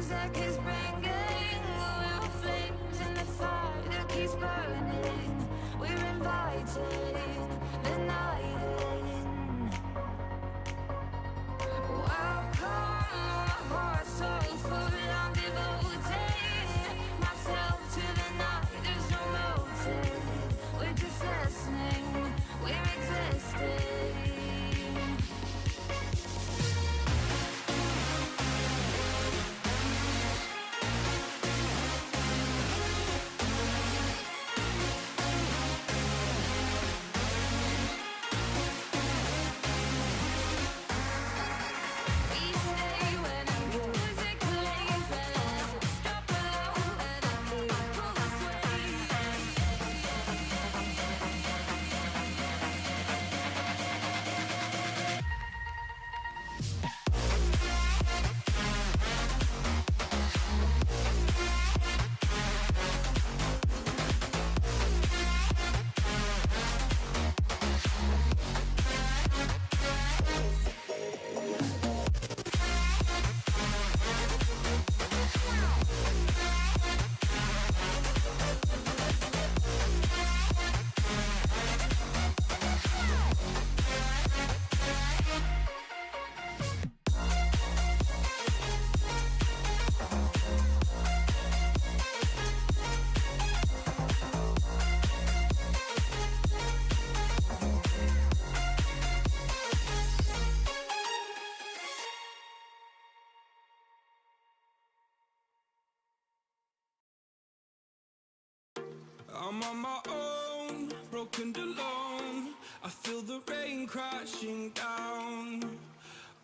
music is bringing. We're flames in the fire that keeps burning. We're inviting the night in. Welcome, my heart's so full. I'm devoting myself to the night. There's no motive. We're just listening. We're existing. I'm on my own, broken and alone. I feel the rain crashing down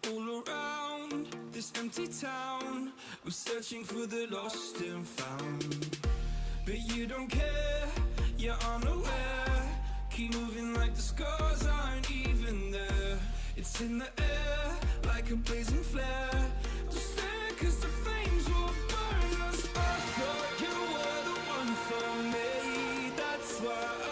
all around this empty town. I'm searching for the lost and found, but you don't care, you're unaware. Keep moving like the scars aren't even there. It's in the air like a blazing flare. Don't stare 'cause the flames will burn us. I thought you were the one for me.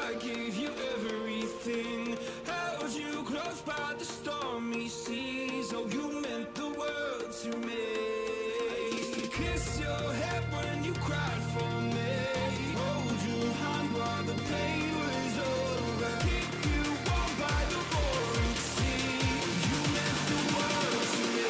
I gave you everything, held you close by the stormy seas. Oh, you meant the world to me. I used to kiss your head when you cried for me, hold your hand while the pain was over, keep you warm by the roaring sea. You meant the world to me.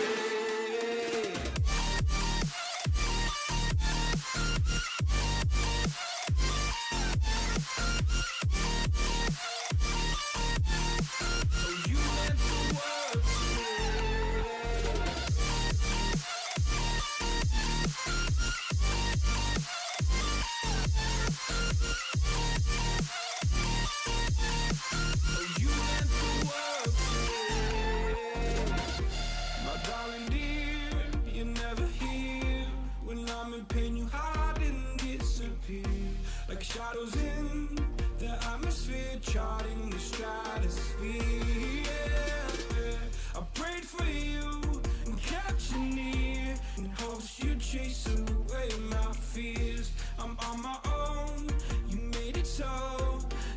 Shadows in the atmosphere, charting the stratosphere. Yeah. I prayed for you and kept you near in hopes you'd chase away my fears. I'm on my own, you made it so,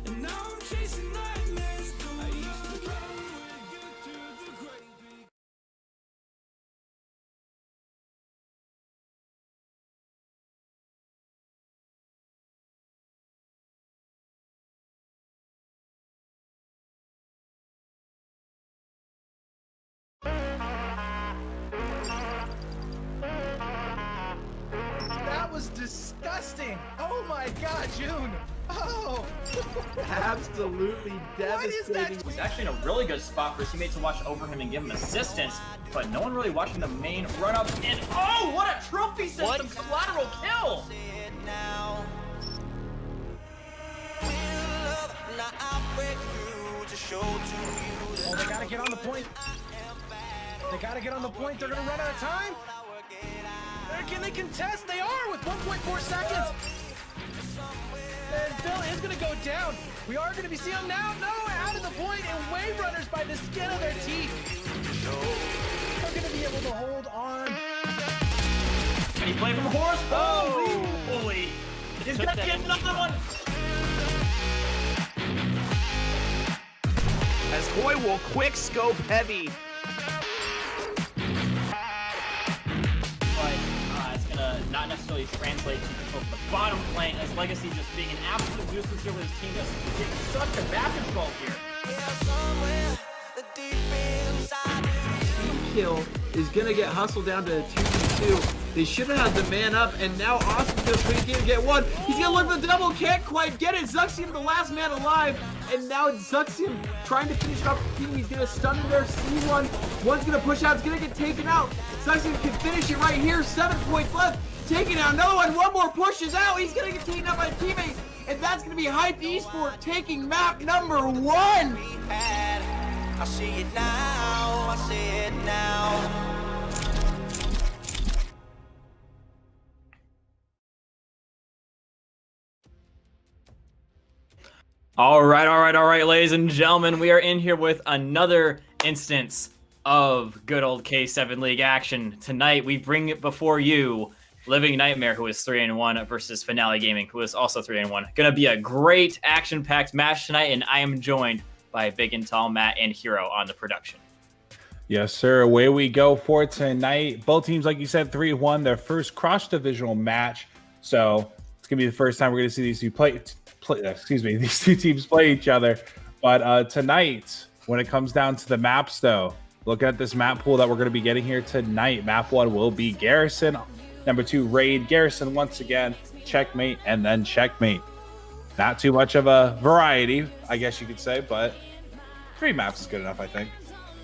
and now I'm chasing nightmares. I used to run with you through the great big. That was disgusting. Oh my God, June. Oh. Absolutely devastating. He's actually in a really good spot for his teammate to watch over him and give him assistance, but no one really watching the main run up. And oh, what a trophy system collateral kill! Oh, they gotta get on the point. They gotta get on the point. They're gonna run out of time. Can they contest? They are with 1.4 seconds. And Phil is gonna go down. We are gonna be seeing them now. No, out of the point, and Wave Runners by the skin of their teeth. They're gonna be able to hold on. Can he play from horse? Oh, holy! He's gonna get another one. As Koi will quick scope heavy. But it's gonna necessarily translate to control of the bottom lane, as Legacy just being an absolute nuisance here with his team just getting such a map control here. Kill is gonna get hustled down to 2v2. They should have had the man up, and now Austin feels pretty good to get one. He's gonna look for the double, can't quite get it. Zuxium, the last man alive, and now it's Zuxium trying to finish off the team. He's gonna stun in there, C1. One's gonna push out, it's gonna get taken out. Zuxium can finish it right here. 7 points left. Taking out another one. One more pushes out. He's gonna get taken out by a teammate, and that's gonna be Hype Esport taking map number 1. I see it now, I see it now. All right, ladies and gentlemen, we are in here with another instance of good old K7 League action. Tonight, we bring before you Living Nightmare, who is 3-1, versus Finale Gaming, who is also 3-1. Gonna be a great action-packed match tonight, and I am joined by Big and Tall, Matt, and Hero on the production. Yes, sir. Away we go for tonight. Both teams, like you said, 3-1, their first cross-divisional match. So it's gonna be the first time we're gonna see these two these two teams play each other. But tonight, when it comes down to the maps, though, look at this map pool that we're gonna be getting here tonight. Map 1 will be Garrison. Number 2, Raid. Garrison once again, checkmate, and then checkmate. Not too much of a variety, I guess you could say, but 3 maps is good enough, I think.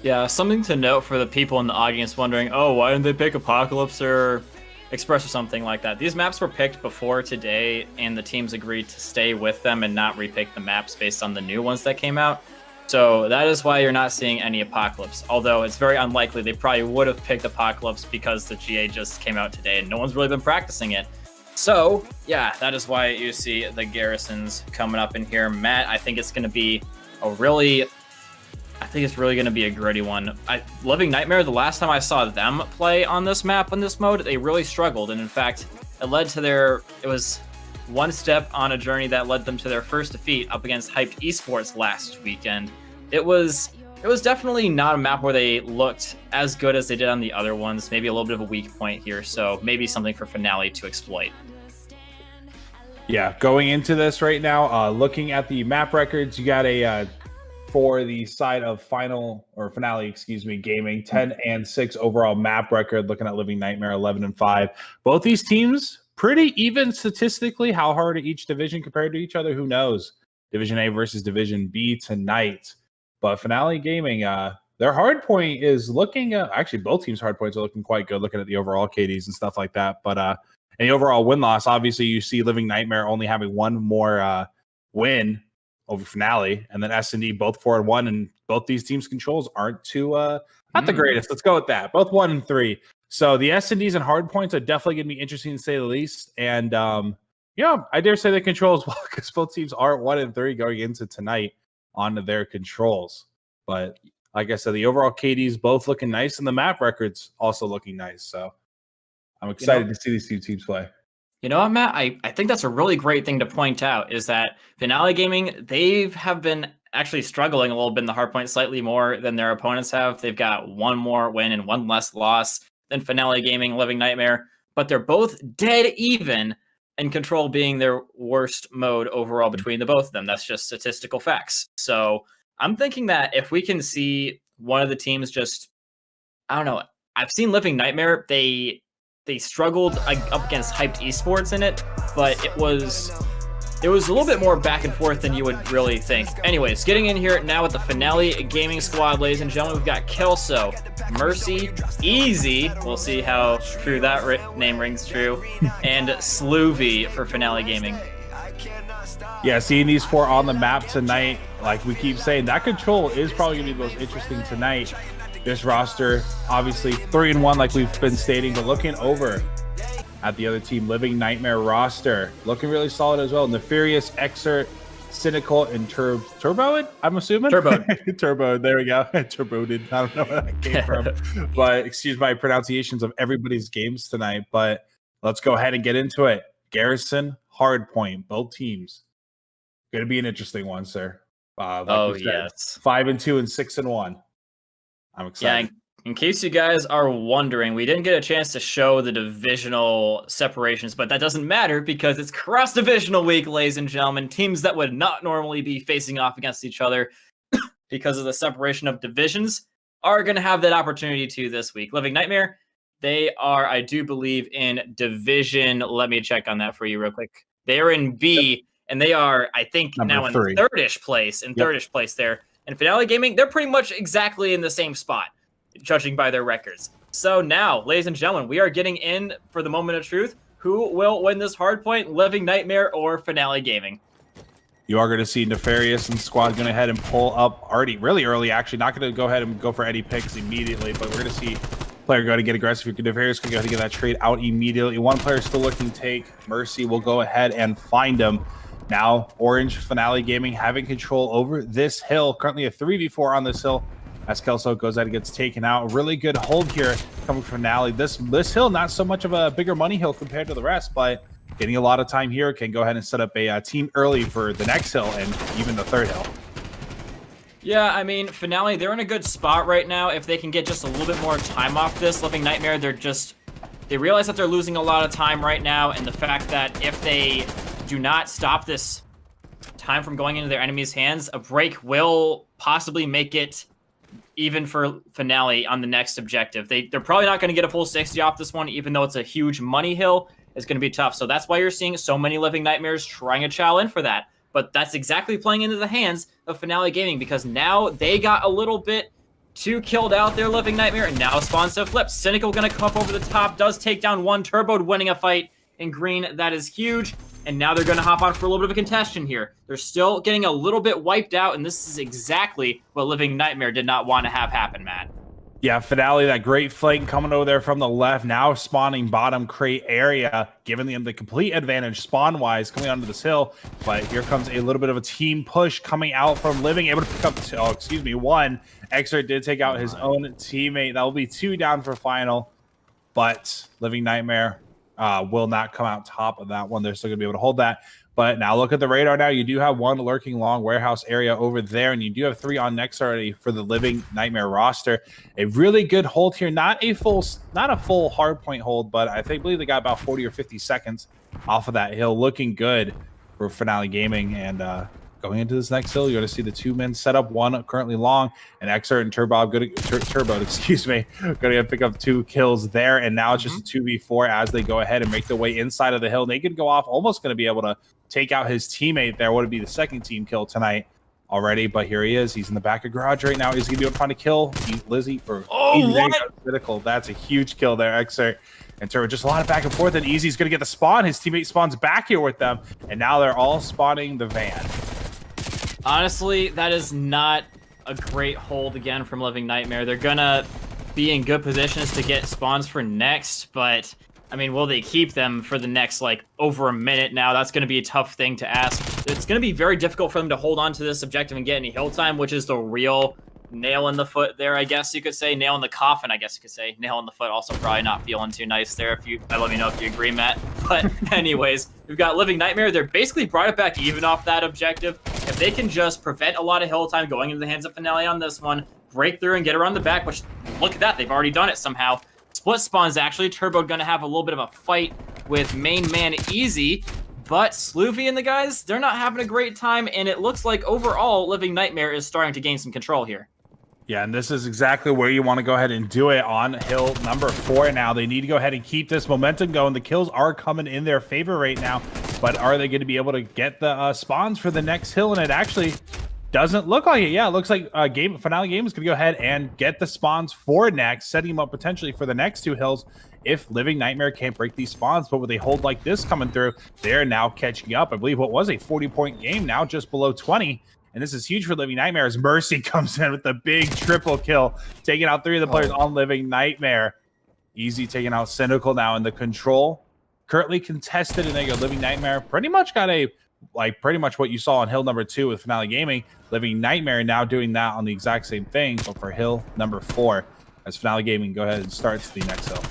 Yeah, something to note for the people in the audience wondering, oh, why didn't they pick Apocalypse or Express or something like that? These maps were picked before today, and the teams agreed to stay with them and not repick the maps based on the new ones that came out. So that is why you're not seeing any Apocalypse, although it's very unlikely they probably would have picked Apocalypse because the GA just came out today and no one's really been practicing it. So, yeah, that is why you see the Garrisons coming up in here. Matt, I think it's going to be really going to be a gritty one. Living Nightmare, the last time I saw them play on this map, on this mode, they really struggled. And in fact, it was one step on a journey that led them to their first defeat up against Hyped Esports last weekend. It was definitely not a map where they looked as good as they did on the other ones. Maybe a little bit of a weak point here. So maybe something for Finale to exploit. Yeah, going into this right now, looking at the map records, you got a for the side of Finale, Gaming, 10-6 overall map record. Looking at Living Nightmare, 11-5. Both these teams pretty even statistically. How hard are each division compared to each other? Who knows? Division A versus Division B tonight. But Finale Gaming, their hard point is looking actually both teams' hard points are looking quite good. Looking at the overall KDs and stuff like that, but and the overall win-loss, obviously, you see Living Nightmare only having one more win over Finale, and then S&D both 4-1, and both these teams' controls aren't too not the greatest. Let's go with that. Both 1-3. So the S&Ds and hard points are definitely going to be interesting to say the least. And yeah, I dare say the controls well because both teams are 1-3 going into tonight on their controls. But like I said, the overall KDs both looking nice, and the map records also looking nice. So I'm excited to see these two teams play. You know what, Matt? I think that's a really great thing to point out is that Finale Gaming, they have been actually struggling a little bit in the hardpoint slightly more than their opponents have. They've got one more win and one less loss than Finale Gaming, Living Nightmare, but they're both dead even, and Control being their worst mode overall between the both of them. That's just statistical facts. So I'm thinking that if we can see one of the teams just, I don't know, I've seen Living Nightmare, they struggled up against Hyped Esports in it, but it was a little bit more back and forth than you would really think. Anyways, getting in here now with the Finale Gaming squad, ladies and gentlemen, we've got Kelso, Mercy, Easy, we'll see how true that name rings true, and Sloovy for Finale Gaming. Yeah, seeing these 4 on the map tonight, like we keep saying, that control is probably going to be the most interesting tonight. This roster, obviously 3-1, like we've been stating, but looking over at the other team, Living Nightmare roster, looking really solid as well. Nefarious, Exert, Cynical, and Turboed, I'm assuming? Turboed. Turboed, there we go. Turboed, I don't know where that came from. But excuse my pronunciations of everybody's games tonight, but let's go ahead and get into it. Garrison, Hardpoint, both teams. Going to be an interesting one, sir. Like yes. 5-2 and 6-1. I'm excited. Yeah, In case you guys are wondering, we didn't get a chance to show the divisional separations, but that doesn't matter because it's cross-divisional week, ladies and gentlemen. Teams that would not normally be facing off against each other because of the separation of divisions are going to have that opportunity to this week. Living Nightmare, they are, I do believe, in division. Let me check on that for you real quick. They are in B, and they are, I think, now in third-ish place. Third-ish place there. And Finale Gaming, they're pretty much exactly in the same spot, judging by their records. So now, ladies and gentlemen, we are getting in for the moment of truth. Who will win this hardpoint, Living Nightmare or Finale Gaming? You are going to see Nefarious and Squad going ahead and pull up already really early, actually. Not going to go ahead and go for any picks immediately, but we're going to see player go to get aggressive. Nefarious can go ahead and get that trade out immediately. One player still looking to take. Mercy will go ahead and find him. Now, Orange Finale Gaming having control over this hill. Currently a 3v4 on this hill. As Kelso goes out and gets taken out. A really good hold here coming from Finale. This hill, not so much of a bigger money hill compared to the rest, but getting a lot of time here. Can go ahead and set up a team early for the next hill and even the third hill. Yeah, I mean, Finale, they're in a good spot right now. If they can get just a little bit more time off this, Living Nightmare, they realize that they're losing a lot of time right now, and the fact that if they do not stop this time from going into their enemy's hands, a break will possibly make it even for Finale on the next objective. They're probably not going to get a full 60 off this one, even though it's a huge money hill. It's going to be tough. So that's why you're seeing so many Living Nightmares trying to chow in for that. But that's exactly playing into the hands of Finale Gaming, because now they got a little bit too killed out there, Living Nightmare, and now spawns to flip. Cynical going to come up over the top, does take down one. Turbo winning a fight in green. That is huge. And now they're going to hop on for a little bit of a contention here. They're still getting a little bit wiped out, and this is exactly what Living Nightmare did not want to have happen, Matt. Yeah, Finale, that great flank coming over there from the left, now spawning bottom crate area, giving them the complete advantage spawn-wise coming onto this hill. But here comes a little bit of a team push coming out from Living, able to pick up, one. Exert did take out his own teammate. That will be 2 down for final, but Living Nightmare will not come out top of that one. They're still going to be able to hold that. But now look at the radar now. You do have 1 lurking long warehouse area over there, and you do have 3 on next already for the Living Nightmare roster. A really good hold here. Not a full hard point hold, but I believe they got about 40 or 50 seconds off of that hill. Looking good for Finale Gaming. And going into this next hill, you're going to see the 2 men set up, 1 currently long, and Exert and Turbo, going to pick up 2 kills there. And now it's just a 2v4 as they go ahead and make their way inside of the hill. Naked go off, almost going to be able to take out his teammate there. Would be the second team kill tonight already, but here he is. He's in the back of garage right now. Is he going to be able to find a kill? Lizzie or critical. That's a huge kill there, Exert. And Turbo, just a lot of back and forth, and Easy's going to get the spawn. His teammate spawns back here with them, and now they're all spawning the van. Honestly, that is not a great hold again from Living Nightmare. They're going to be in good positions to get spawns for next, but I mean, will they keep them for the next, over a minute now? That's going to be a tough thing to ask. It's going to be very difficult for them to hold on to this objective and get any hill time, which is the real nail in the foot there, I guess you could say. Nail in the coffin, I guess you could say. Nail in the foot, also probably not feeling too nice there. Let me know if you agree, Matt. But anyways, we've got Living Nightmare. They're basically brought it back even off that objective. If they can just prevent a lot of hill time going into the hands of Finale on this one, break through and get around the back, which, look at that, they've already done it somehow. Split spawns, actually. Turbo going to have a little bit of a fight with main man Easy, but Sloovy and the guys, they're not having a great time, and it looks like overall Living Nightmare is starting to gain some control here. Yeah, and this is exactly where you want to go ahead and do it on hill number 4 now. They need to go ahead and keep this momentum going. The kills are coming in their favor right now, but are they going to be able to get the spawns for the next hill? And it actually doesn't look like it. Yeah, it looks like Finale Game is going to go ahead and get the spawns for next, setting them up potentially for the next 2 hills if Living Nightmare can't break these spawns. But with a hold like this coming through, they're now catching up. I believe what was a 40-point game, now just below 20. And this is huge for Living Nightmare as Mercy comes in with the big triple kill, taking out 3 of the players on Living Nightmare. Easy taking out Cynical now in the control. Currently contested, and they go Living Nightmare. Pretty much got pretty much what you saw on hill number 2 with Finale Gaming. Living Nightmare now doing that on the exact same thing, but for hill number 4, as Finale Gaming go ahead and starts the next hill.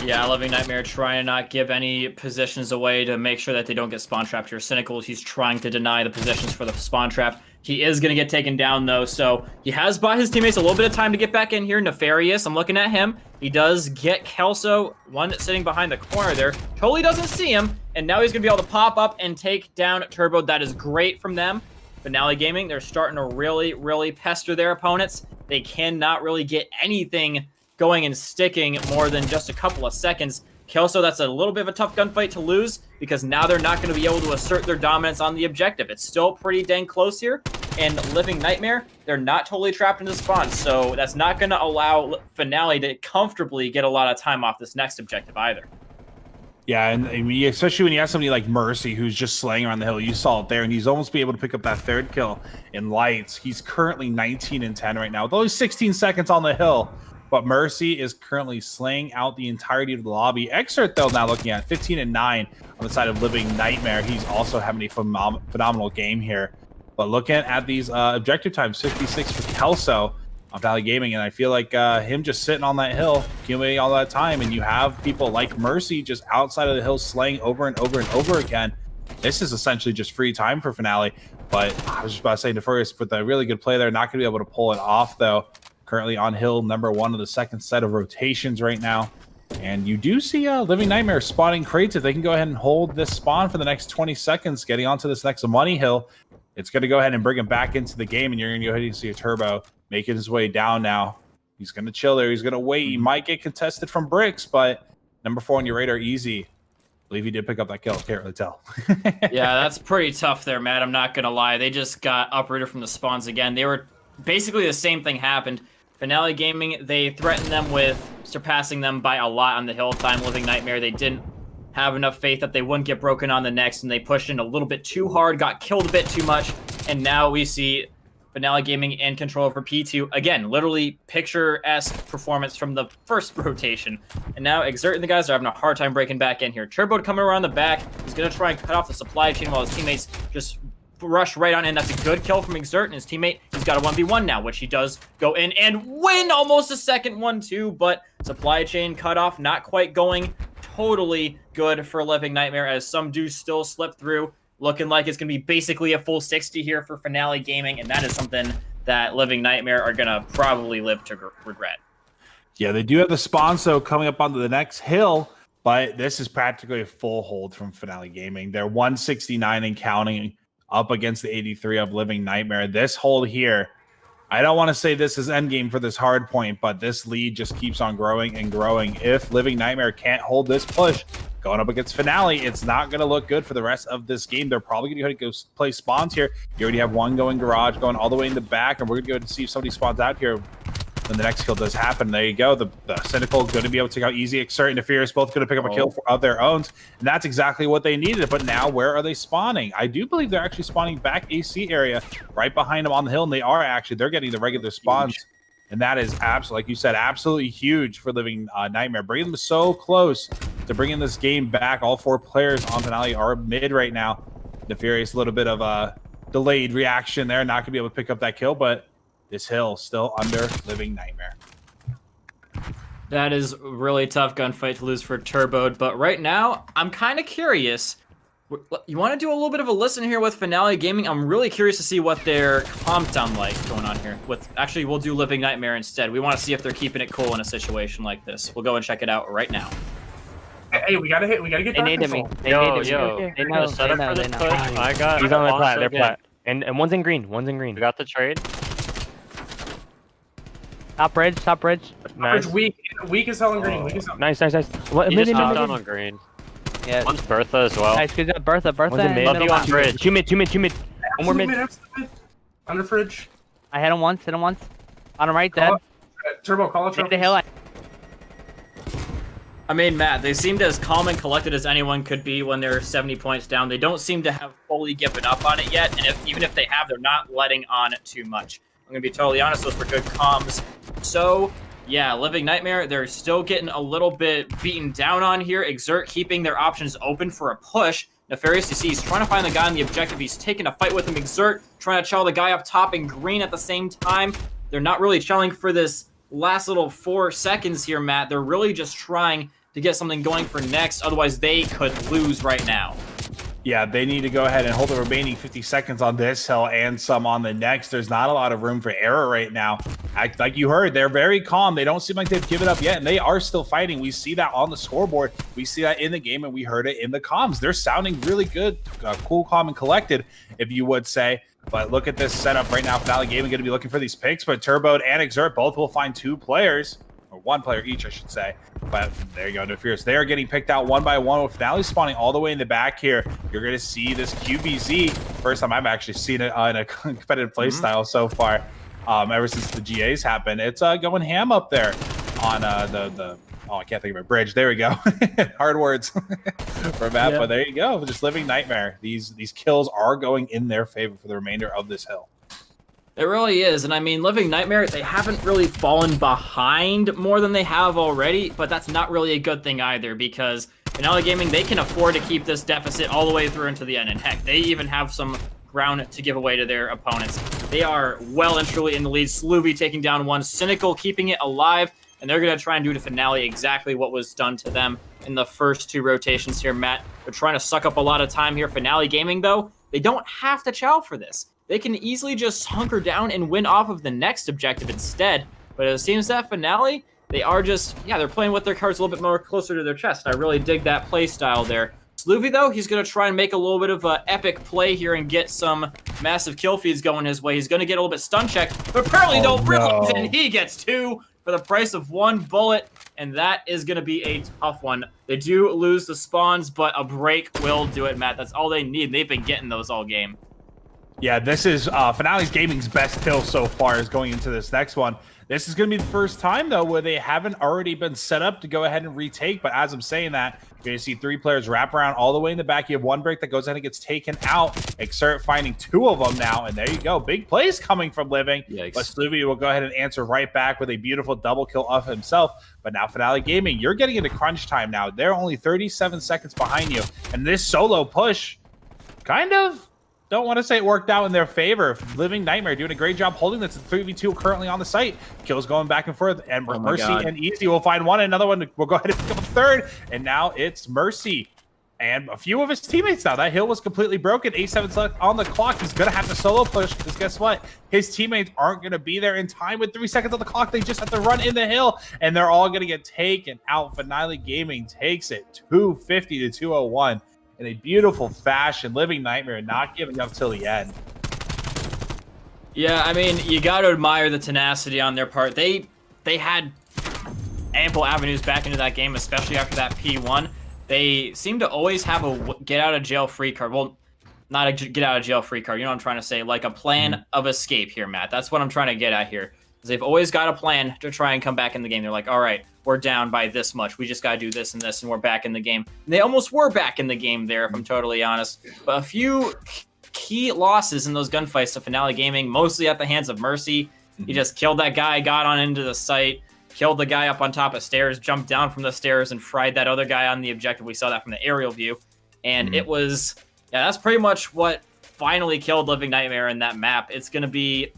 Yeah, Living Nightmare trying to not give any positions away to make sure that they don't get spawn trapped here. Cynical, he's trying to deny the positions for the spawn trap. He is going to get taken down, though, so he has bought his teammates a little bit of time to get back in here. Nefarious, I'm looking at him. He does get Kelso, one sitting behind the corner there. Totally doesn't see him, and now he's going to be able to pop up and take down Turbo. That is great from them. Finale Gaming, they're starting to really, really pester their opponents. They cannot really get anything going and sticking more than just a couple of seconds. Kelso, that's a little bit of a tough gunfight to lose because now they're not going to be able to assert their dominance on the objective. It's still pretty dang close here. And Living Nightmare, they're not totally trapped in the spawn, so that's not going to allow Finale to comfortably get a lot of time off this next objective either. Yeah, and I mean, especially when you have somebody like Mercy who's just slaying around the hill. You saw it there, and he's almost be able to pick up that third kill in Lights. He's currently 19 and 10 right now with only 16 seconds on the hill. But Mercy is currently slaying out the entirety of the lobby. Exert, though, now looking at 15 and 9 on the side of Living Nightmare. He's also having a phenomenal game here. But looking at these objective times, 56 for Kelso on Valley Gaming, and I feel like him just sitting on that hill, accumulating all that time, and you have people like Mercy just outside of the hill slaying over and over and over again. This is essentially just free time for Finale. But I was just about to say Nefarious with a really good play there, not going to be able to pull it off, though. Currently on hill number 1 of the second set of rotations right now. And you do see Living Nightmare spawning crates. If they can go ahead and hold this spawn for the next 20 seconds, getting onto this next money hill, it's going to go ahead and bring him back into the game, and you're going to go ahead and see a Turbo making his way down now. He's going to chill there. He's going to wait. He might get contested from bricks, but number 4 on your radar, easy. I believe he did pick up that kill. Can't really tell. Yeah, that's pretty tough there, Matt. I'm not going to lie. They just got uprooted from the spawns again. They were basically the same thing happened. Finale Gaming, they threatened them with surpassing them by a lot on the hill time. Living Nightmare, they didn't have enough faith that they wouldn't get broken on the next, and they pushed in a little bit too hard, got killed a bit too much, and now we see Finale Gaming in control for P2. Again, literally picture-esque performance from the first rotation. And now Exert and the guys are having a hard time breaking back in here. Turbo coming around the back. He's going to try and cut off the supply chain while his teammates just rush right on in. That's a good kill from Exert, and his teammate, he's got a 1v1 now, which he does go in and win almost a second one too, but supply chain cut off, not quite going totally good for Living Nightmare, as some do still slip through, looking like it's going to be basically a full 60 here for Finale Gaming, and that is something that Living Nightmare are going to probably live to regret. Yeah, they do have the spawn, so coming up onto the next hill, but this is practically a full hold from Finale Gaming. They're 169 and counting, up against the 83 of Living Nightmare. This hold here, I don't want to say this is endgame for this hard point, but this lead just keeps on growing and growing. If Living Nightmare can't hold this push going up against Finale, it's not going to look good for the rest of this game. They're probably going to go play spawns here. You already have one going garage, going all the way in the back, and we're going to go to see if somebody spawns out here when the next kill does happen. There you go. The Cynical going to be able to take out Easy, Exert, and Nefarious, both going to pick up a kill of their own. And that's exactly what they needed. But now, where are they spawning? I do believe they're actually spawning back AC area right behind them on the hill. And they're getting the regular spawns. And that is absolutely, like you said, absolutely huge for Living Nightmare. Bringing them so close to bringing this game back. All 4 players on Finale are mid right now. Nefarious, a little bit of a delayed reaction there. Not going to be able to pick up that kill, but this hill still under Living Nightmare. That is a really tough gunfight to lose for Turbo, but right now, I'm kind of curious. You want to do a little bit of a listen here with Finale Gaming? I'm really curious to see what their comp sound like going on here. Actually, we'll do Living Nightmare instead. We want to see if they're keeping it cool in a situation like this. We'll go and check it out right now. Hey, we gotta get They needed me. They know. They know. I got. He's on the plat. They're plat. And one's in green. One's in green. We got the trade. Top bridge. Nice. Weak is hell in green. Nice. What, he just hopped down on green. Yeah. One's Bertha as well. Nice, good job. Bertha. One's in mid. Love you on bridge. Two mid. One more mid. Under fridge. I hit him once. On him right, dead. Turbo, call it. Hit the hill. I mean, Matt, they seemed as calm and collected as anyone could be when they're 70 points down. They don't seem to have fully given up on it yet, and even if they have, they're not letting on it too much. I'm going to be totally honest, those were good comms. So, yeah, Living Nightmare, they're still getting a little bit beaten down on here. Exert keeping their options open for a push. Nefarious, you see, he's trying to find the guy on the objective. He's taking a fight with him. Exert trying to chow the guy up top in green at the same time. They're not really chelling for this last little 4 seconds here, Matt. They're really just trying to get something going for next. Otherwise, they could lose right now. Yeah, they need to go ahead and hold the remaining 50 seconds on this hill and some on the next. There's not a lot of room for error right now. Like you heard, they're very calm. They don't seem like they've given up yet, and they are still fighting. We see that on the scoreboard. We see that in the game, and we heard it in the comms. They're sounding really good, cool, calm, and collected, if you would say. But look at this setup right now. Finale Gaming going to be looking for these picks, but Turbo and Exert both will find 2 players. Or 1 player each, I should say. But there you go, No Fears. They are getting picked out one by one with Finale spawning all the way in the back here. You're going to see this QBZ. First time I've actually seen it in a competitive playstyle so far, ever since the GAs happened. It's going ham up there on oh, I can't think of a bridge. There we go. Hard words for Matt, but there you go. Just living nightmare. These kills are going in their favor for the remainder of this hill. It really is, and I mean, Living Nightmare, they haven't really fallen behind more than they have already, but that's not really a good thing either, because Finale Gaming, they can afford to keep this deficit all the way through into the end, and heck, they even have some ground to give away to their opponents. They are well and truly in the lead. Sloovy taking down one, Cynical keeping it alive, and they're going to try and do to Finale exactly what was done to them in the first 2 rotations here, Matt. They're trying to suck up a lot of time here. Finale Gaming, though, they don't have to chow for this. They can easily just hunker down and win off of the next objective instead. But it seems that Finale, they are just, they're playing with their cards a little bit more closer to their chest. I really dig that play style there. Sloovy, though, he's going to try and make a little bit of an epic play here and get some massive kill feeds going his way. He's going to get a little bit stun checked, but apparently don't realize it, and he gets 2 for the price of 1 bullet, and that is going to be a tough one. They do lose the spawns, but a break will do it, Matt. That's all they need. They've been getting those all game. Yeah, this is Finale's Gaming's best kill so far is going into this next one. This is going to be the first time, though, where they haven't already been set up to go ahead and retake. But as I'm saying that, you're going to see 3 players wrap around all the way in the back. You have 1 break that goes ahead and gets taken out. Exert finding 2 of them now. And there you go. Big plays coming from Living. Yikes. But Sloovy will go ahead and answer right back with a beautiful double kill of himself. But now Finale Gaming, you're getting into crunch time now. They're only 37 seconds behind you. And this solo push kind of... don't want to say it worked out in their favor. Living Nightmare doing a great job holding this. 3v2 currently on the site. Kills going back and forth. And Mercy and Easy will find one. Another one will go ahead and pick up a 3rd. And now it's Mercy. And a few of his teammates now. That hill was completely broken. 8-7 left on the clock. He's going to have to solo push because guess what? His teammates aren't going to be there in time with 3 seconds on the clock. They just have to run in the hill. And they're all going to get taken out. Finale Gaming takes it 250 to 201. In a beautiful fashion. Living Nightmare not giving up till the end. Yeah, I mean, you got to admire the tenacity on their part. They had ample avenues back into that game, especially after that P1. They seem to always have a get-out-of-jail-free card. Well, not a get-out-of-jail-free card. You know what I'm trying to say? Like a plan of escape here, Matt. That's what I'm trying to get at here. They've always got a plan to try and come back in the game. They're like, all right, we're down by this much. We just got to do this and this, and we're back in the game. And they almost were back in the game there, if I'm totally honest. But a few key losses in those gunfights to Finale Gaming, mostly at the hands of Mercy. He just killed that guy, got on into the site, killed the guy up on top of stairs, jumped down from the stairs, and fried that other guy on the objective. We saw that from the aerial view. And it was, that's pretty much what finally killed Living Nightmare in that map. It's going to be...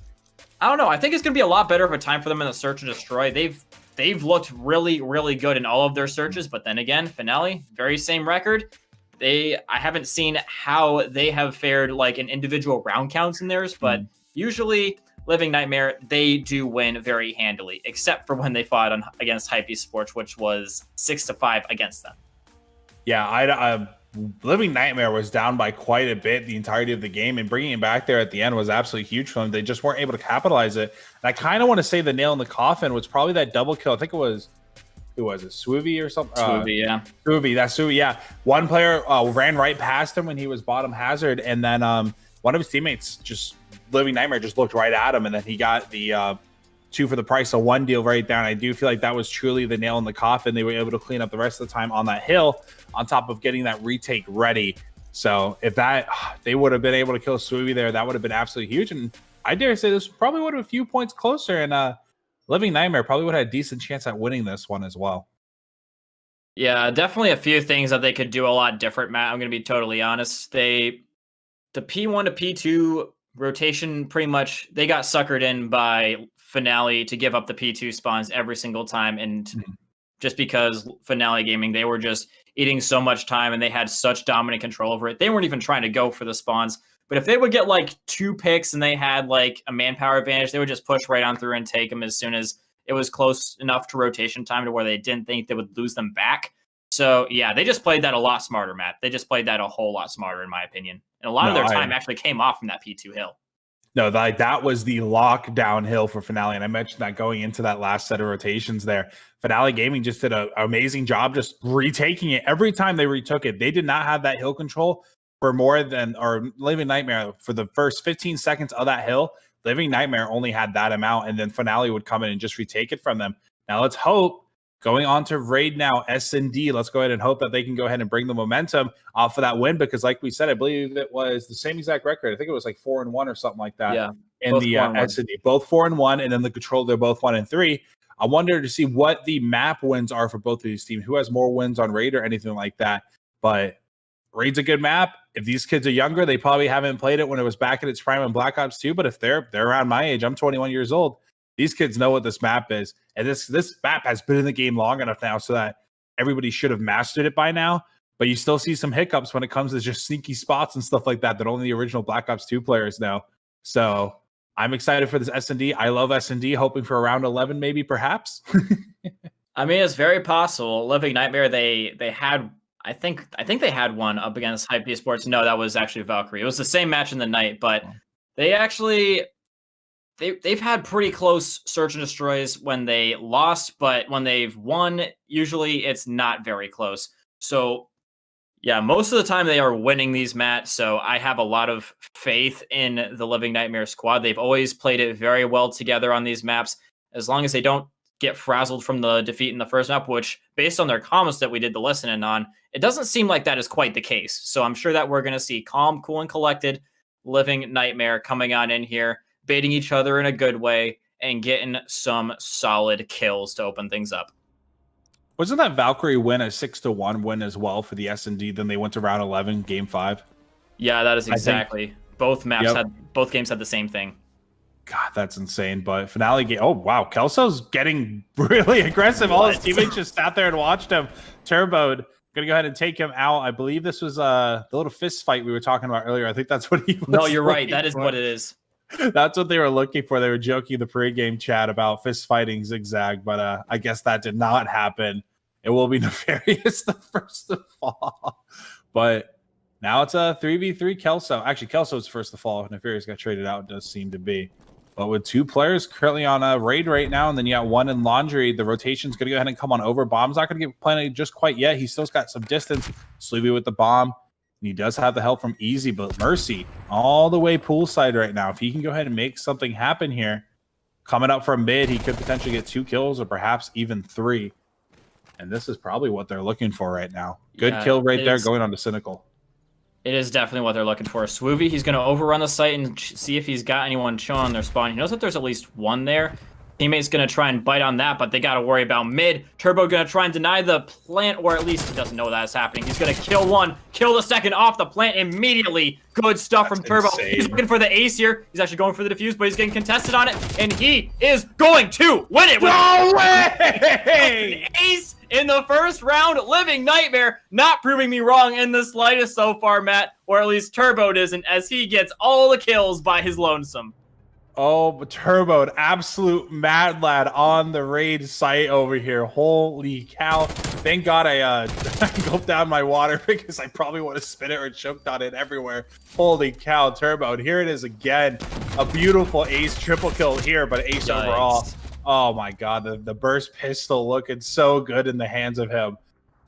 I don't know. I think it's going to be a lot better of a time for them in the search and destroy. They've looked really, really good in all of their searches. But then again, Finale, very same record. I haven't seen how they have fared like in individual round counts in theirs. But usually Living Nightmare, they do win very handily, except for when they fought against Hype Esports, which was 6-5 against them. Yeah, Living Nightmare was down by quite a bit the entirety of the game, and bringing it back there at the end was absolutely huge for them. They just weren't able to capitalize it. And I kind of want to say the nail in the coffin was probably that double kill. I think it was, who was it, Swoovy or something? Swoovy, yeah. Swoovy, that's Swoovy, yeah. One player ran right past him when he was bottom hazard, and then one of his teammates, just Living Nightmare, just looked right at him, and then he got the 2 for the price of 1 deal right there. And I do feel like that was truly the nail in the coffin. They were able to clean up the rest of the time on that hill, on top of getting that retake ready. So if they would have been able to kill Swoovy there, that would have been absolutely huge. And I dare say this probably would have been a few points closer. And Living Nightmare probably would have had a decent chance at winning this one as well. Yeah, definitely a few things that they could do a lot different, Matt. I'm going to be totally honest. The P1 to P2 rotation, pretty much, they got suckered in by Finale to give up the P2 spawns every single time. And just because Finale Gaming, he eating so much time and they had such dominant control over it. They weren't even trying to go for the spawns. But if they would get like 2 picks and they had like a manpower advantage, they would just push right on through and take them as soon as it was close enough to rotation time to where they didn't think they would lose them back. So yeah, they just played that a lot smarter, Matt. They just played that a whole lot smarter, in my opinion. And a lot of their time actually came off from that P2 hill. No, that was the lockdown hill for Finale. And I mentioned that going into that last set of rotations there. Finale Gaming just did an amazing job just retaking it. Every time they retook it, they did not have that hill control for more than, or Living Nightmare for the first 15 seconds of that hill. Living Nightmare only had that amount, and then Finale would come in and just retake it from them. Now let's hope, going on to raid now, S&D, let's go ahead and hope that they can go ahead and bring the momentum off of that win, because like we said, I believe it was the same exact record. I think it was like 4-1 or something like that. Yeah, in the S&D, both 4-1, and then the Control, they're both 1-3. I wonder to see what the map wins are for both of these teams, who has more wins on raid or anything like that. But raid's a good map. If these kids are younger, they probably haven't played it when it was back in its prime in Black Ops 2. But if they're around my age, I'm 21 years old. These kids know what this map is, and this map has been in the game long enough now so that everybody should have mastered it by now. But you still see some hiccups when it comes to just sneaky spots and stuff like that only the original Black Ops 2 players know. So I'm excited for this S&D. I love S&D, hoping for around 11, maybe, perhaps. I mean, it's very possible. Living Nightmare, they had, I think they had one up against Hype Esports. No, that was actually Valkyrie. It was the same match in the night, but they actually. They've had pretty close search and destroys when they lost, but when they've won, usually it's not very close. So, yeah, most of the time they are winning these, Matt. So I have a lot of faith in the Living Nightmare squad. They've always played it very well together on these maps, as long as they don't get frazzled from the defeat in the first map, which, based on their comments that we did the listening on, it doesn't seem like that is quite the case. So I'm sure that we're going to see calm, cool, and collected Living Nightmare coming on in here, baiting each other in a good way, and getting some solid kills to open things up. Wasn't that Valkyrie win a 6-1 win as well for the S&D? Then they went to round 11, game 5. Yeah, that is exactly. Both maps both games had the same thing. God, that's insane. But Finale game. Oh wow, Kelso's getting really aggressive. All his teammates just sat there and watched him. Turboed. Gonna go ahead and take him out. I believe this was the little fist fight we were talking about earlier. I think that's what he was. No, you're right. That is what it is. That's what they were looking for. They were joking in the pregame chat about fist fighting Zigzag, but I guess that did not happen. It will be Nefarious the first to fall. But now it's a 3v3 Kelso. Actually, Kelso's first to fall. Nefarious got traded out, it does seem to be. But with 2 players currently on a raid right now, and then you got 1 in Laundry, the rotation's going to go ahead and come on over. Bomb's not going to get planted just quite yet. He's still got some distance. Sloovy with the bomb. He does have the help from Easy, but Mercy all the way poolside right now. If he can go ahead and make something happen here, coming up from mid, he could potentially get 2 kills or perhaps even 3. And this is probably what they're looking for right now. Good kill right there, going on to Cynical. It is definitely what they're looking for. Swoovy, he's going to overrun the site and see if he's got anyone chilling on their spawn. He knows that there's at least one there. Teammate's going to try and bite on that, but they got to worry about mid. Turbo going to try and deny the plant, or at least he doesn't know that's happening. He's going to kill one, kill the second off the plant immediately. Good stuff from Turbo. Insane. He's looking for the ace here. He's actually going for the defuse, but he's getting contested on it, and he is going to win it. No way! An ace in the first round. Living Nightmare not proving me wrong in the slightest so far, Matt, or at least Turbo isn't, as he gets all the kills by his lonesome. Oh, but Turbo, absolute mad lad on the raid site over here. Holy cow. Thank God I gulped down my water because I probably would have spit it or choked on it everywhere. Holy cow, Turbo. And here it is again. A beautiful ace, triple kill here, but ace overall. Oh my God, the burst pistol looking so good in the hands of him.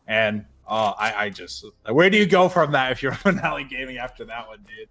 And I just, where do you go from that if you're Finale Gaming after that one, dude?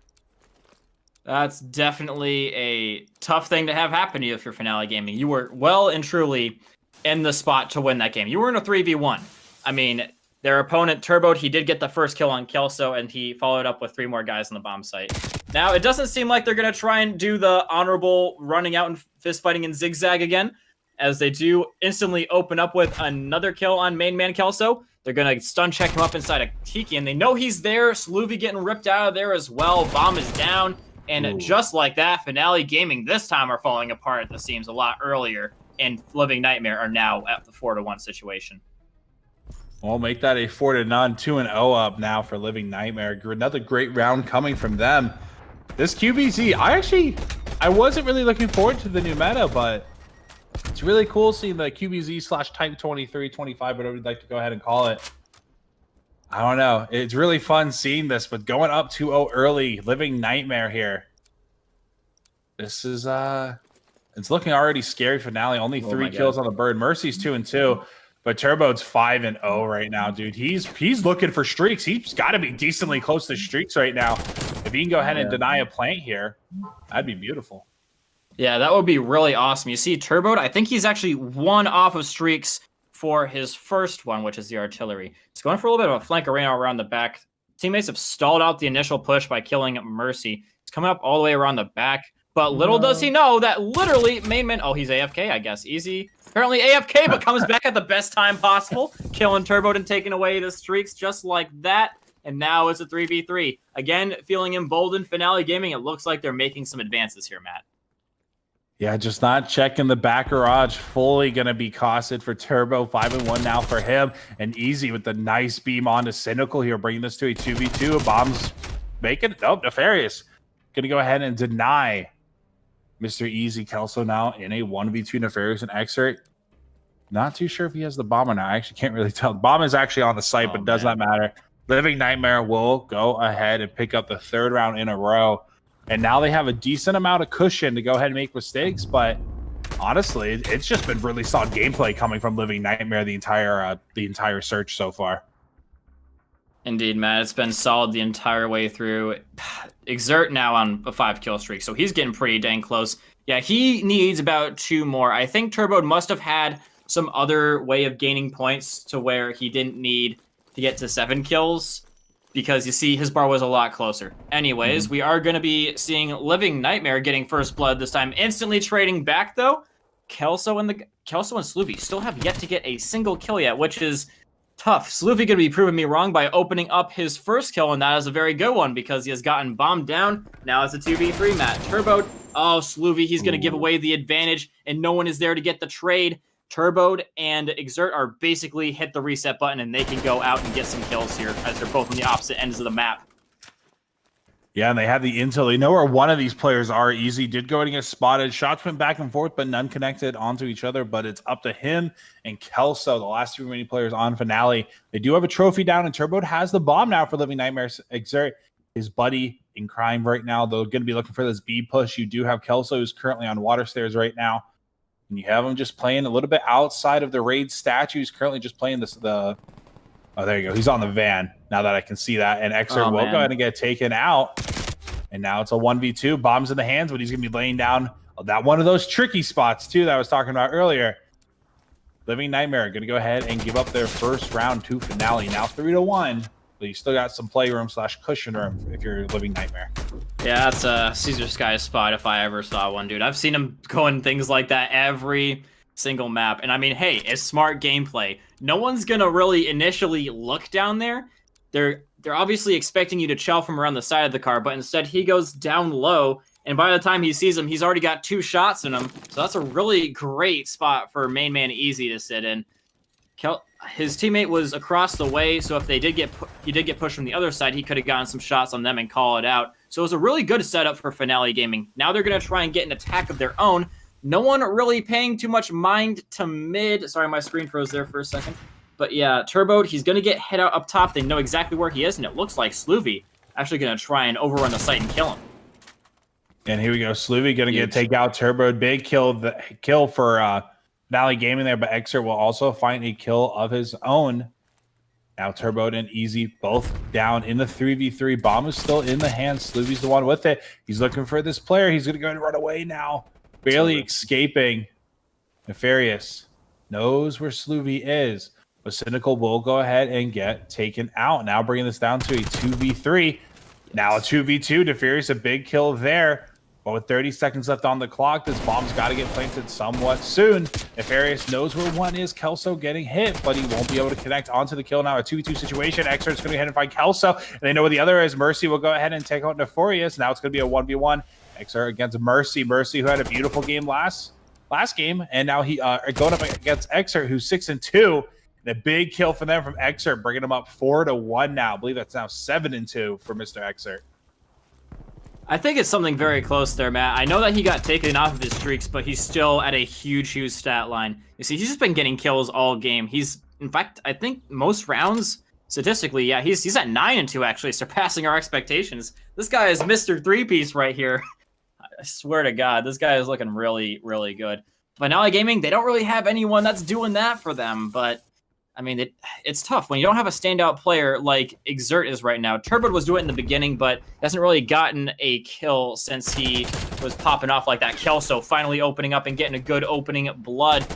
That's definitely a tough thing to have happen to you if you're Finale Gaming. You were well and truly in the spot to win that game. You were in a 3v1. I mean, their opponent turboed. He did get the first kill on Kelso, and he followed up with 3 more guys on the bomb site. Now, it doesn't seem like they're going to try and do the honorable running out and fist fighting in Zigzag again, as they do instantly open up with another kill on main man Kelso. They're going to stun check him up inside a Tiki, and they know he's there. Sloovy getting ripped out of there as well. Bomb is down. And just like that, Finale Gaming this time are falling apart at the seams a lot earlier, and Living Nightmare are now at the 4-1 situation. We'll make that a 4-0, 2-0 up now for Living Nightmare. Another great round coming from them. This QBZ, I wasn't really looking forward to the new meta, but it's really cool seeing the QBZ / Type 23, 25, whatever you'd like to go ahead and call it. I don't know. It's really fun seeing this, but going up 2-0 early, Living Nightmare here. This is, it's looking already scary. Finale, only 3 kills on the bird. Mercy's 2-2. But Turbo's 5-0 right now, dude. He's looking for streaks. He's got to be decently close to streaks right now. If he can go ahead and deny a plant here, that'd be beautiful. Yeah, that would be really awesome. You see, Turbo, I think he's actually 1 off of streaks for his first one, which is the artillery. He's going for a little bit of a flank arena around the back. Teammates have stalled out the initial push by killing Mercy. He's coming up all the way around the back. But little does he know that literally main man... Oh, he's AFK, I guess. Easy. Apparently AFK, but comes back at the best time possible. Killing Turbo and taking away the streaks just like that. And now it's a 3v3. Again, feeling emboldened. Finale Gaming, it looks like they're making some advances here, Matt. Yeah, just not checking the back garage. Fully going to be costed for Turbo. 5-1 now for him. And Easy with the nice beam onto Cynical here, bringing this to a 2v2. Bombs making it. Nope, Nefarious. Going to go ahead and deny Mr. Easy. Kelso now in a 1v2 Nefarious and Exert. Not too sure if he has the bomb or not. I actually can't really tell. The bomb is actually on the site, but does not matter. Living Nightmare will go ahead and pick up the 3rd round in a row. And now they have a decent amount of cushion to go ahead and make mistakes. But honestly, it's just been really solid gameplay coming from Living Nightmare the entire search so far. Indeed, Matt. It's been solid the entire way through. Exert now on a 5-kill streak, so he's getting pretty dang close. Yeah, he needs about 2 more. I think Turbo must have had some other way of gaining points to where he didn't need to get to 7 kills, because you see his bar was a lot closer. Anyways, we are going to be seeing Living Nightmare getting first blood this time. Instantly trading back, though. Kelso and Sloovy still have yet to get a single kill yet, which is tough. Sloovy going to be proving me wrong by opening up his first kill, and that is a very good one because he has gotten bombed down. Now it's a 2v3 match. Turbo, oh, Sloovy, he's going to give away the advantage, and no one is there to get the trade. Turbo and Exert are basically hit the reset button, and they can go out and get some kills here as they're both on the opposite ends of the map. Yeah, and they have the intel. They know where one of these players are. Easy did go and get spotted. Shots went back and forth, but none connected onto each other. But it's up to him and Kelso, the last 2 remaining players on Finale. They do have a trophy down, and Turbo has the bomb now for Living Nightmares. Exert, his buddy in crime right now. They're going to be looking for this B push. You do have Kelso, who's currently on water stairs right now. And you have him just playing a little bit outside of the raid statue. Currently just playing oh, there you go. He's on the van now that I can see that. And Exer will go ahead and get taken out. And now it's a 1v2. Bombs in the hands, but he's going to be laying down that one of those tricky spots, too, that I was talking about earlier. Living Nightmare going to go ahead and give up their first round to Finale. Now 3-1. But you still got some playroom / cushion room if you're Living Nightmare. Yeah, that's a Caesar Sky's spot if I ever saw one, dude. I've seen him going things like that every single map. And I mean, hey, it's smart gameplay. No one's going to really initially look down there. They're obviously expecting you to chow from around the side of the car, but instead he goes down low, and by the time he sees him, he's already got 2 shots in him. So that's a really great spot for main man Easy to sit in. His teammate was across the way, so if he did get pushed from the other side, he could have gotten some shots on them and call it out. So it was a really good setup for Finale Gaming. Now they're going to try and get an attack of their own. No one really paying too much mind to mid. Sorry, my screen froze there for a second. But yeah, Turbo, he's going to get hit out up top. They know exactly where he is, and it looks like Sloovy actually going to try and overrun the site and kill him. And here we go. Sloovy going to take out Turbo. Big kill for Finale Gaming there, but Exer will also find a kill of his own. Now Turbo and Easy both down in the 3v3. Bomb is still in the hands. Sloovy's the one with it. He's looking for this player. He's going to go and run away now. Barely escaping. Nefarious knows where Sloovy is. But Cynical will go ahead and get taken out. Now bringing this down to a 2v3. Now a 2v2. Nefarious, a big kill there. But with 30 seconds left on the clock, this bomb's got to get planted somewhat soon. Nefarious knows where one is. Kelso getting hit, but he won't be able to connect onto the kill now. A 2v2 situation. Exert's going to go ahead and find Kelso. And they know where the other is. Mercy will go ahead and take out Nefarious. Now it's going to be a 1v1. Exert against Mercy. Mercy, who had a beautiful game last game. And now he going up against Exert, who's 6-2. And a big kill for them from Exert, bringing them up 4-1 now. I believe that's now 7-2 for Mr. Exert. I think it's something very close there, Matt. I know that he got taken off of his streaks, but he's still at a huge stat line. You see, he's just been getting kills all game. He's, in fact, I think most rounds, statistically, yeah, he's at 9-2, actually, surpassing our expectations. This guy is Mr. Three-Piece right here. I swear to God, this guy is looking really, really good. Finale Gaming, they don't really have anyone that's doing that for them, but I mean, it's tough when you don't have a standout player like Exert is right now. Turbo was doing it in the beginning, but hasn't really gotten a kill since he was popping off like that. Kelso finally opening up and getting a good opening blood.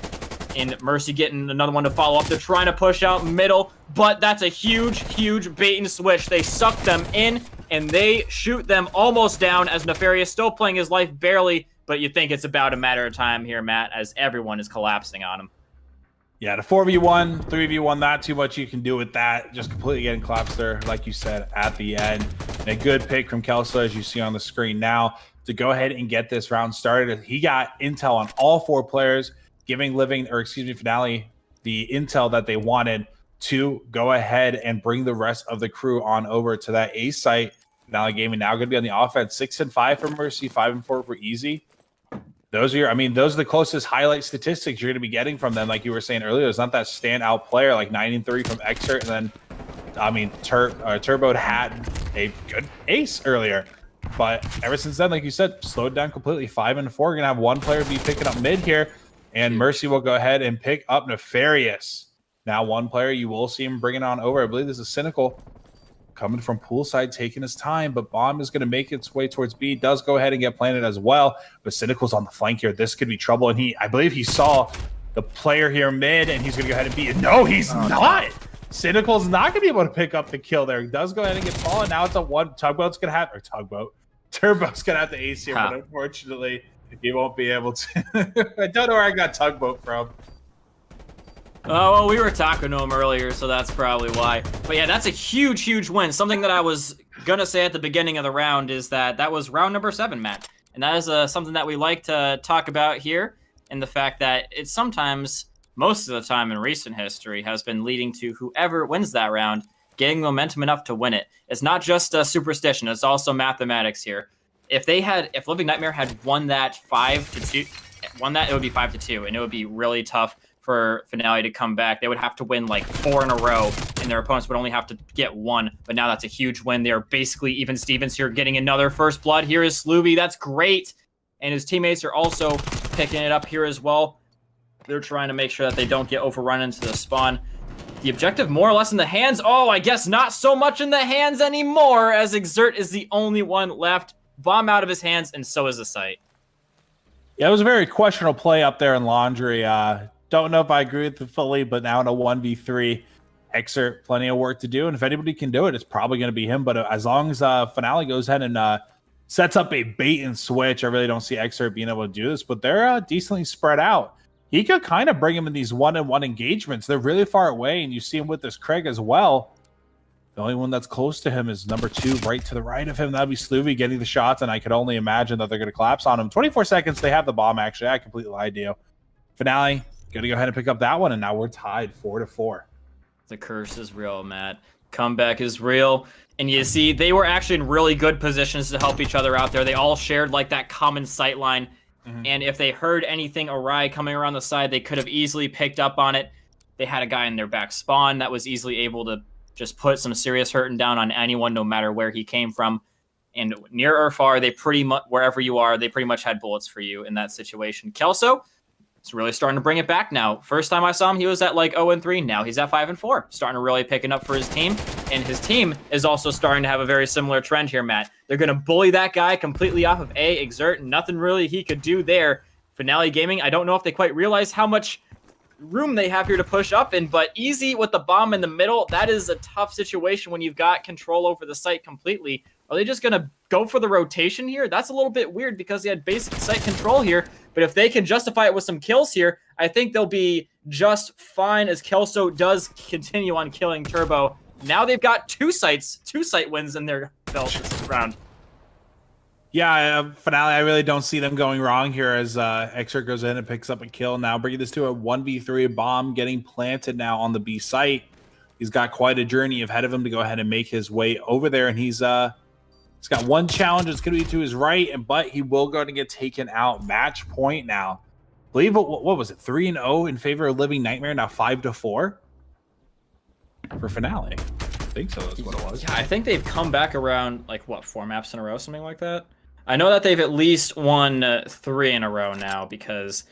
And Mercy getting another one to follow up. They're trying to push out middle, but that's a huge bait and switch. They suck them in, and they shoot them almost down as Nefarious still playing his life barely, but you think it's about a matter of time here, Matt, as everyone is collapsing on him. Yeah, the 4v1, 3v1, not too much you can do with that. Just completely getting collapsed there, like you said, at the end. And a good pick from Kelso, as you see on the screen now, to go ahead and get this round started. He got intel on all 4 players, giving Finale the intel that they wanted to go ahead and bring the rest of the crew on over to that A site. Finale Gaming now going to be on the offense. 6-5 for Mercy, 5-4 for Easy. Those are the closest highlight statistics you're going to be getting from them. Like you were saying earlier, it's not that standout player like 9-3 from Exert, and then, I mean, Turbo had a good ace earlier. But ever since then, like you said, slowed down completely. 5-4. Going to have one player be picking up mid here, and Mercy will go ahead and pick up Nefarious. Now one player you will see him bringing on over. I believe this is Cynical. Coming from poolside, taking his time, but Bomb is going to make its way towards B. Does go ahead and get planted as well, but Cynical's on the flank here. This could be trouble, and I believe he saw the player here mid, and he's going to go ahead and beat it. No, he's not. Cynical's not going to be able to pick up the kill there. He does go ahead and get fallen. Now it's a one. Turbo's going to have the ace here, but unfortunately, he won't be able to. I don't know where I got Tugboat from. Oh, well, we were talking to him earlier, so that's probably why. But yeah, that's a huge win. Something that I was going to say at the beginning of the round is that was round number 7, Matt. And that is something that we like to talk about here, and the fact that it's sometimes, most of the time in recent history, has been leading to whoever wins that round getting momentum enough to win it. It's not just a superstition, it's also mathematics here. If Living Nightmare had won that 5-2, it would be 5-2, and it would be really tough for Finale to come back. They would have to win like 4 in a row, and their opponents would only have to get 1. But now that's a huge win. They are basically even Stevens here, getting another first blood. Here is Slooby. That's great. And his teammates are also picking it up here as well. They're trying to make sure that they don't get overrun into the spawn. The objective more or less in the hands. Oh, I guess not so much in the hands anymore, as Exert is the only one left. Bomb out of his hands, and so is the site. Yeah, it was a very questionable play up there in Laundry. Don't know if I agree with it fully, but now in a 1v3, Exert, plenty of work to do. And if anybody can do it, it's probably going to be him. But as long as Finale goes ahead and sets up a bait and switch, I really don't see Exert being able to do this. But they're decently spread out. He could kind of bring him in these one-on-one engagements. They're really far away, and you see him with this Craig as well. The only one that's close to him is number 2, right to the right of him. That'd be Sloovy getting the shots, and I could only imagine that they're going to collapse on him. 24 seconds, they have the bomb, actually. I completely lied to you. Finale, going to go ahead and pick up that one, and now we're tied 4-4. The curse is real, Matt. Comeback is real. And you see, they were actually in really good positions to help each other out there. They all shared like that common sight line. And if they heard anything awry coming around the side, they could have easily picked up on it. They had a guy in their back spawn that was easily able to just put some serious hurting down on anyone, no matter where he came from. And near or far, they pretty much, wherever you are, they pretty much had bullets for you in that situation. Kelso, it's really starting to bring it back now. First time I saw him, he was at like 0-3. Now he's at 5-4, starting to really picking up for his team. And his team is also starting to have a very similar trend here, Matt. They're going to bully that guy completely off of A, Exert. Nothing really he could do there. Finale Gaming, I don't know if they quite realize how much room they have here to push up in, but Easy with the bomb in the middle, that is a tough situation when you've got control over the site completely. Are they just going to go for the rotation here? That's a little bit weird because they had basic site control here, but if they can justify it with some kills here, I think they'll be just fine, as Kelso does continue on killing Turbo. Now they've got 2 site wins in their belt this round. Yeah, finale. I really don't see them going wrong here as Xer goes in and picks up a kill. Now bringing this to a 1v3 bomb getting planted now on the B site. He's got quite a journey ahead of him to go ahead and make his way over there, and he's got one challenge. It's going to be to his right, but he will go and get taken out. Match point now. I believe what was it? 3-0 in favor of Living Nightmare. Now 5-4 for finale. I think so. That's what it was. Yeah, I think they've come back around like what 4 maps in a row, something like that. I know that they've at least won 3 in a row now because,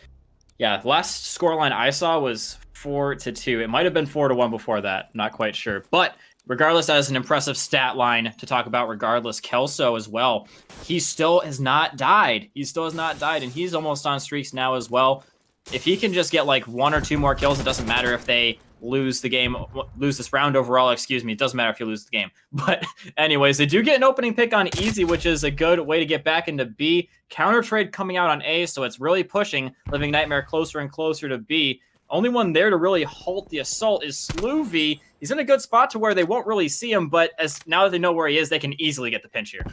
yeah, the last scoreline I saw was 4-2. It might have been 4-1 before that. Not quite sure. But regardless, that is an impressive stat line to talk about. Regardless, Kelso as well. He still has not died. He still has not died, and he's almost on streaks now as well. If he can just get like 1 or 2 more kills, it doesn't matter if they lose the game, lose this round overall, excuse me. It doesn't matter if you lose the game. But anyways, they do get an opening pick on easy, which is a good way to get back into B. Counter trade coming out on A, so it's really pushing Living Nightmare closer and closer to B. Only one there to really halt the assault is Sloovy. He's in a good spot to where they won't really see him, but as now that they know where he is, they can easily get the pinch here.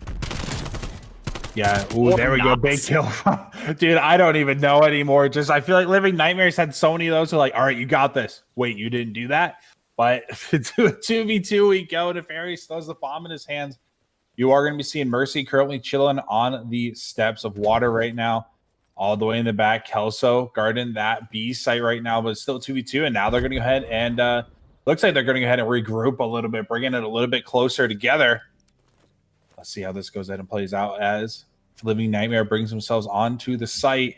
Yeah, ooh, there we go. Big kill. Dude, I don't even know anymore. Just I feel like Living Nightmares had so many of those. So like, all right, you got this. Wait, you didn't do that? But to a 2v2 we go. Nefarious throws the bomb in his hands. You are going to be seeing Mercy currently chilling on the steps of water right now. All the way in the back. Kelso guarding that B site right now, but it's still 2v2. And now they're going to go ahead and looks like they're going to go ahead and regroup a little bit, bringing it a little bit closer together. Let's see how this goes ahead and plays out as Living Nightmare brings themselves onto the site.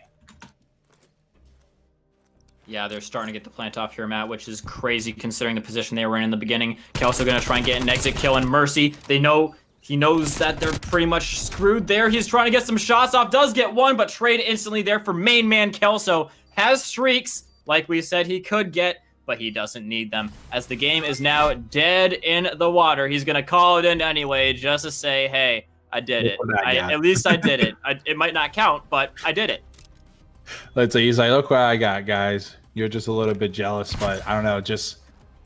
Yeah, they're starting to get the plant off here, Matt, which is crazy considering the position they were in the beginning. Kelso going to try and get an exit kill, and Mercy, he knows that they're pretty much screwed there. He's trying to get some shots off, does get one, but trade instantly there for main man Kelso. Has streaks, like we said he could get, but he doesn't need them, as the game is now dead in the water. He's going to call it in anyway, just to say, hey, I did it. At least I did it. It might not count, but I did it. Let's say he's like, look what I got, guys. You're just a little bit jealous, but I don't know, just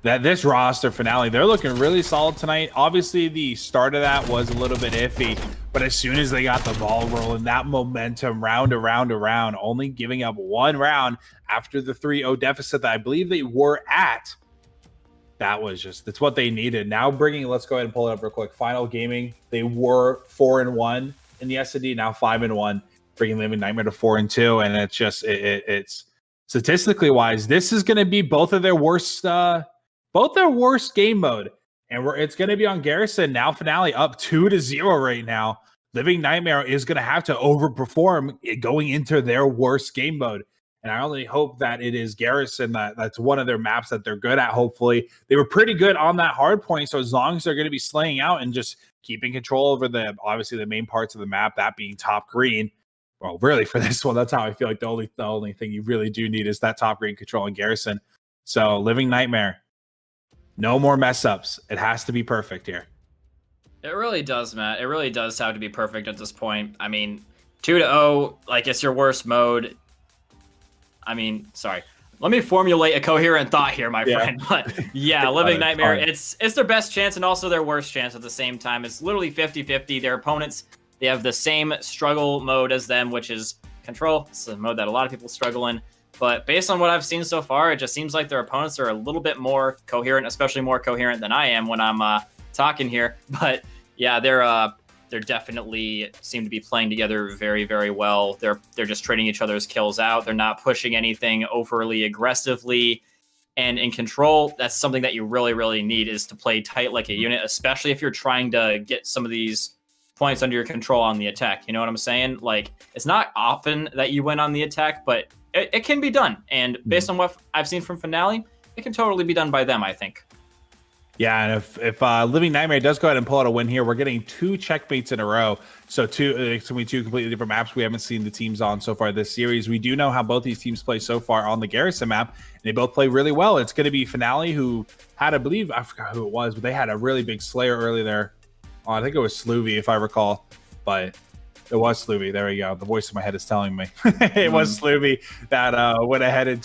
that this roster finale, they're looking really solid tonight. Obviously, the start of that was a little bit iffy, but as soon as they got the ball rolling, that momentum round around, only giving up 1 round after the 3-0 deficit that I believe they were at. That's what they needed. Now let's go ahead and pull it up real quick. Final gaming, they were 4-1 in the S&D, now 5-1, bringing Living Nightmare to 4-2, and it's just it's statistically wise, this is going to be both their worst game mode, and it's going to be on Garrison. Now finale up 2-0 right now. Living Nightmare is going to have to overperform going into their worst game mode. And I only hope that it is Garrison that's one of their maps that they're good at. Hopefully, they were pretty good on that hard point. So as long as they're going to be slaying out and just keeping control over obviously the main parts of the map, that being top green. Well, really for this one, that's how I feel like the only thing you really do need is that top green control and Garrison. So Living Nightmare, no more mess ups. It has to be perfect here. It really does, Matt. It really does have to be perfect at this point. I mean, 2-0, like it's your worst mode. I mean, sorry. Let me formulate a coherent thought here, my friend. But yeah, Living Nightmare, it's their best chance and also their worst chance at the same time. It's literally 50-50. Their opponents, they have the same struggle mode as them, which is control. It's a mode that a lot of people struggle in. But based on what I've seen so far, it just seems like their opponents are a little bit more coherent, especially more coherent than I am when I'm talking here. But yeah, they're definitely seem to be playing together very, very well. They're just trading each other's kills out. They're not pushing anything overly aggressively. And in control, that's something that you really, really need, is to play tight like a unit, especially if you're trying to get some of these points under your control on the attack. You know what I'm saying? Like, it's not often that you win on the attack, but it can be done. And based on what I've seen from Finale, it can totally be done by them, I think. Yeah, and if Living Nightmare does go ahead and pull out a win here, we're getting 2 checkmates in a row. So it's going to be 2 completely different maps we haven't seen the teams on so far this series. We do know how both these teams play so far on the Garrison map, and they both play really well. It's going to be Finale, who had, I believe, I forgot who it was, but they had a really big Slayer early there. Oh, I think it was Sloovy, if I recall, but it was Sloovy. There we go. The voice in my head is telling me it was Sloovy that went ahead and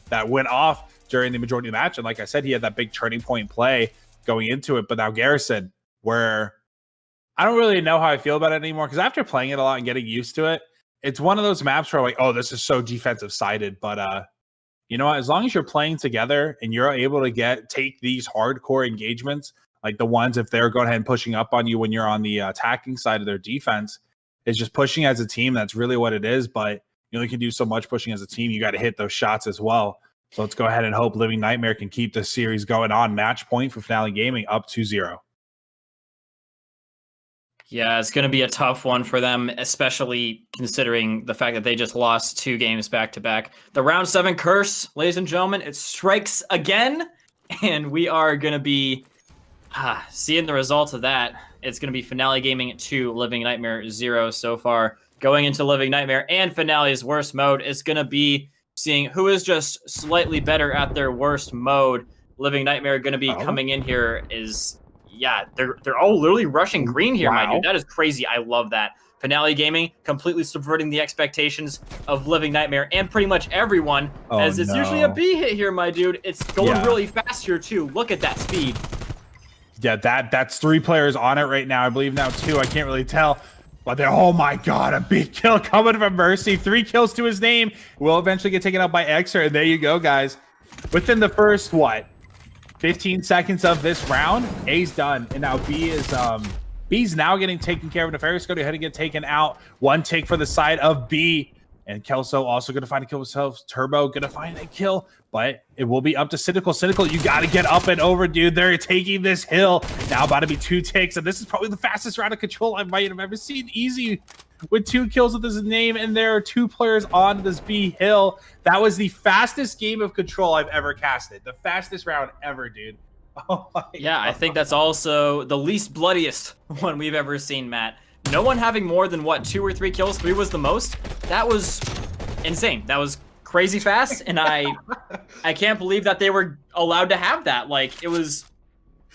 that went off during the majority of the match. And like I said, he had that big turning point play going into it. But now Garrison, where I don't really know how I feel about it anymore because after playing it a lot and getting used to it, it's one of those maps where I'm like, oh, this is so defensive sided. But you know what? As long as you're playing together and you're able to take these hardcore engagements, like the ones if they're going ahead and pushing up on you when you're on the attacking side of their defense, it's just pushing as a team. That's really what it is. But you only can do so much pushing as a team. You got to hit those shots as well. So let's go ahead and hope Living Nightmare can keep this series going on. Match point for Finale Gaming up 2-0. Yeah, it's going to be a tough one for them, especially considering the fact that they just lost 2 games back-to-back. The round 7 curse, ladies and gentlemen, it strikes again, and we are going to be seeing the results of that. It's going to be Finale Gaming 2, Living Nightmare 0 so far. Going into Living Nightmare and Finale's worst mode, it's going to be seeing who is just slightly better at their worst mode. Living Nightmare going to be coming in here is... Yeah, they're all literally rushing green here, my dude. That is crazy. I love that. Finale Gaming completely subverting the expectations of Living Nightmare and pretty much everyone, as it's usually a B hit here, my dude. It's going really fast here, too. Look at that speed. Yeah, that's 3 players on it right now. I believe now 2. I can't really tell. But they're, oh my God, a big kill coming from Mercy. 3 kills to his name. Will eventually get taken out by Xer. And there you go, guys. Within the first, 15 seconds of this round, A's done, and now B's now getting taken care of. Nefarious go ahead and get taken out. 1 take for the side of B, and Kelso also going to find a kill himself. Turbo going to find a kill, but it will be up to Cynical. Cynical, you got to get up and over, dude. They're taking this hill. Now about to be 2 takes, and this is probably the fastest round of Control I might have ever seen. Easy with 2 kills with his name, and there are 2 players on this B hill. That was the fastest game of Control I've ever casted. The fastest round ever, dude. Oh my God. I think that's also the least bloodiest one we've ever seen, Matt. No one having more than, 2 or 3 kills? 3 was the most? That was insane. That was crazy fast, and I can't believe that they were allowed to have that. Like, it was...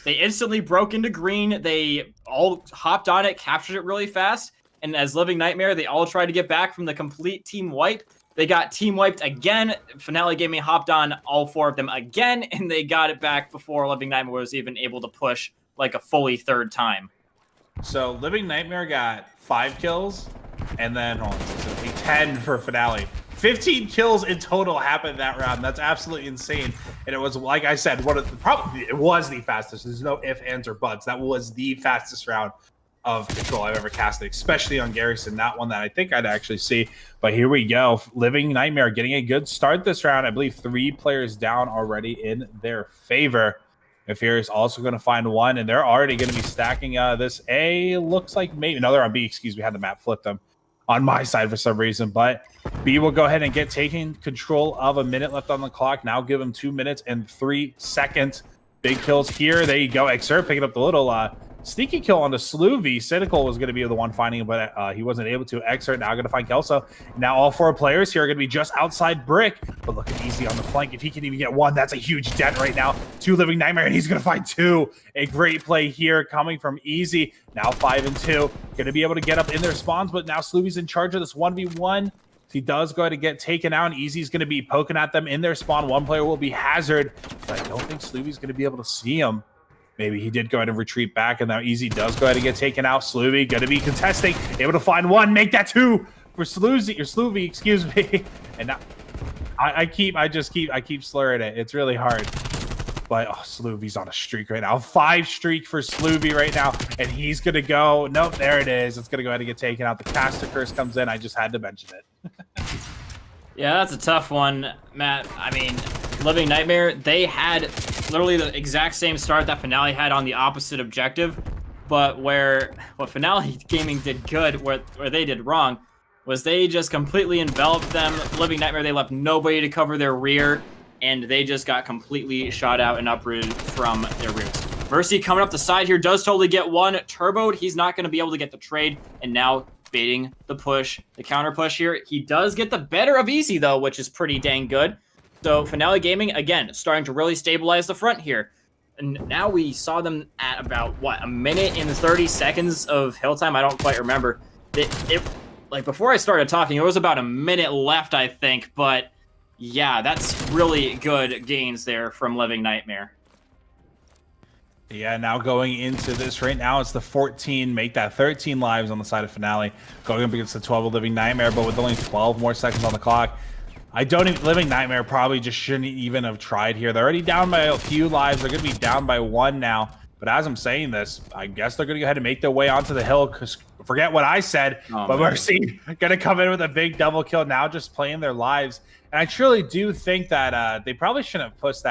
They instantly broke into green. They all hopped on it, captured it really fast. And as Living Nightmare, they all tried to get back from the complete team wipe. They got team wiped again. Finale Gaming hopped on all 4 of them again, and they got it back before Living Nightmare was even able to push like a fully 3rd time. So Living Nightmare got 5 kills, and then 10 for Finale. 15 kills in total happened that round. That's absolutely insane. And it was, like I said, it was the fastest. There's no ifs, ands, or buts. That was the fastest round of Control I've ever casted, especially on Garrison. Not one that I think I'd actually see. But here we go. Living Nightmare getting a good start this round. I believe 3 players down already in their favor. Nefarious also going to find 1, and they're already going to be stacking this A. Looks like maybe... No, they're on B. Excuse me. Had the map flipped them on my side for some reason. But B will go ahead and get taken control of. A minute left on the clock. Now give him 2 minutes and 3 seconds. Big kills here. There you go. Xer picking up the little... sneaky kill on the Sloovy. Cynical was going to be the one finding him, but he wasn't able to. Xer now going to find Kelso. Now all 4 players here are going to be just outside Brick, but looking easy on the flank. If he can even get 1, that's a huge dent right now. 2 Living Nightmare, and he's going to find 2. A great play here coming from Easy. Now 5 and 2. Going to be able to get up in their spawns, but now Sloovy's in charge of this 1v1. He does go ahead and get taken out, and Easy's going to be poking at them in their spawn. 1 player will be Hazard, but I don't think Sloovy's going to be able to see him. Maybe he did go ahead and retreat back, and now Easy does go ahead and get taken out. Sloovy going to be contesting, able to find 1, make that 2 for Sloovy, excuse me. And now I keep slurring it. It's really hard. But Sloovy's on a streak right now. 5 streak for Sloovy right now, and he's gonna go. Nope, there it is. It's gonna go ahead and get taken out. The caster curse comes in. I just had to mention it. Yeah, that's a tough one, Matt. I mean, Living Nightmare, they had literally the exact same start that Finale had on the opposite objective, but what Finale Gaming did good, where they did wrong, was they just completely enveloped them. Living Nightmare, they left nobody to cover their rear, and they just got completely shot out and uprooted from their rears. Mercy coming up the side here does totally get 1. Turboed, he's not going to be able to get the trade, and now baiting the push, the counter push here. He does get the better of Easy, though, which is pretty dang good. So Finale Gaming, again, starting to really stabilize the front here. And now we saw them at about, a minute and 30 seconds of hill time? I don't quite remember. Like, before I started talking, it was about a minute left, I think. But, yeah, that's really good gains there from Living Nightmare. Yeah, now going into this right now, it's the 14, make that 13 lives on the side of Finale. Going up against the 12 of Living Nightmare, but with only 12 more seconds on the clock. I don't even, Living Nightmare probably just shouldn't even have tried here. They're already down by a few lives. They're going to be down by 1 now. But as I'm saying this, I guess they're going to go ahead and make their way onto the hill, because forget what I said, but Mercy going to come in with a big double kill now, just playing their lives. And I truly do think that they probably shouldn't have pushed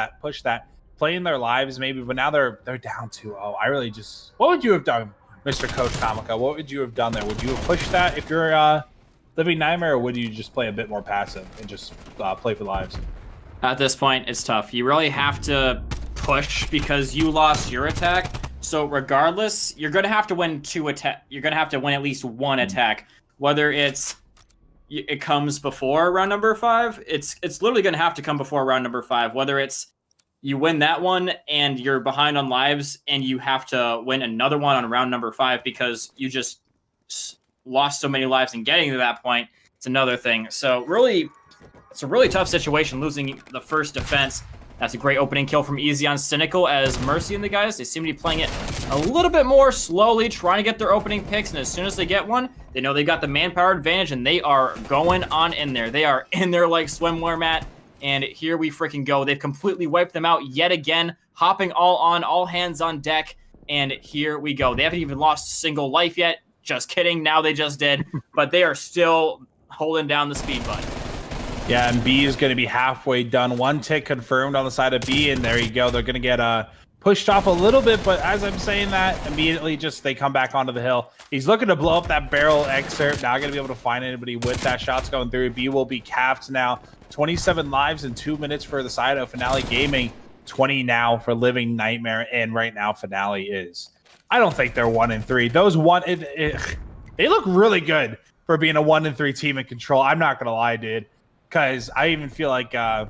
that, playing their lives maybe, but now they're down 2-0. I really just, what would you have done, Mr. Coach Comica? What would you have done there? Would you have pushed that if you're Living Nightmare, or would you just play a bit more passive and just play for lives? At this point, it's tough. You really have to push because you lost your attack. So regardless, you're going to have to win 2 attack. You're going to have to win at least 1 attack, whether it comes before round number 5. It's literally going to have to come before round number 5, whether it's you win that one and you're behind on lives and you have to win another one on round number 5 because you just lost so many lives and getting to that point. It's another thing. So really, it's a really tough situation losing the first defense. That's a great opening kill from Easy on Cynical, as Mercy and the guys, they seem to be playing it a little bit more slowly, trying to get their opening picks, and as soon as they get one, they know they got the manpower advantage, and they are going on in there. They are in there like swimwear, Matt, and here we freaking go. They've completely wiped them out yet again, hopping all hands on deck, and here we go. They haven't even lost a single life yet. Just kidding, now they just did, but they are still holding down the speed button. Yeah, and B is going to be halfway done. 1 tick confirmed on the side of B, and there you go. They're going to get pushed off a little bit, but as I'm saying that, immediately just they come back onto the hill. He's looking to blow up that barrel excerpt. Not going to be able to find anybody with that. Shot's going through. B will be capped now. 27 lives in 2 minutes for the side of Finale Gaming. 20 now for Living Nightmare, and right now Finale is. I don't think they're 1-3. Those they look really good for being a 1-3 team in Control. I'm not going to lie, dude. Because I even feel like I've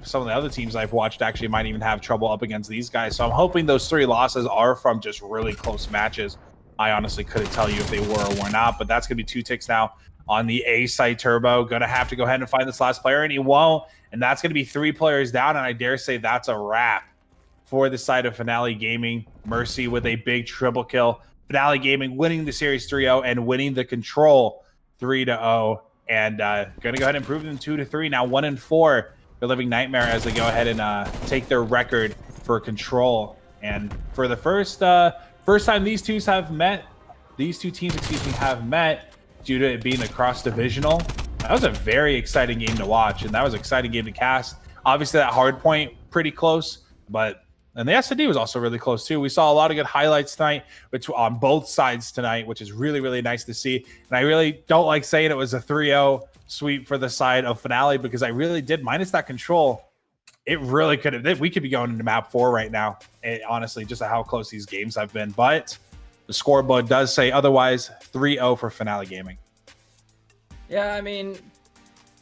some of the other teams I've watched actually might even have trouble up against these guys. So I'm hoping those 3 losses are from just really close matches. I honestly couldn't tell you if they were or were not, but that's going to be 2 ticks now on the A side. Turbo going to have to go ahead and find this last player, and he won't. And that's going to be 3 players down, and I dare say that's a wrap for the side of Finale Gaming. Mercy with a big triple kill. Finale Gaming winning the series 3-0 and winning the Control 3-0. And going to go ahead and improve them 2-3. Now 1-4 for Living Nightmare as they go ahead and take their record for Control. And for the first time these two teams have met, due to it being a cross-divisional. That was a very exciting game to watch, and that was an exciting game to cast. Obviously, that hard point, pretty close, and the S&D was also really close too. We saw a lot of good highlights tonight on both sides tonight, which is really, really nice to see. And I really don't like saying it was a 3-0 sweep for the side of Finale, because I really did, minus that Control, it really could have, we could be going into map 4 right now, honestly, just how close these games have been. But the scoreboard does say otherwise. 3-0 for Finale Gaming. Yeah, I mean,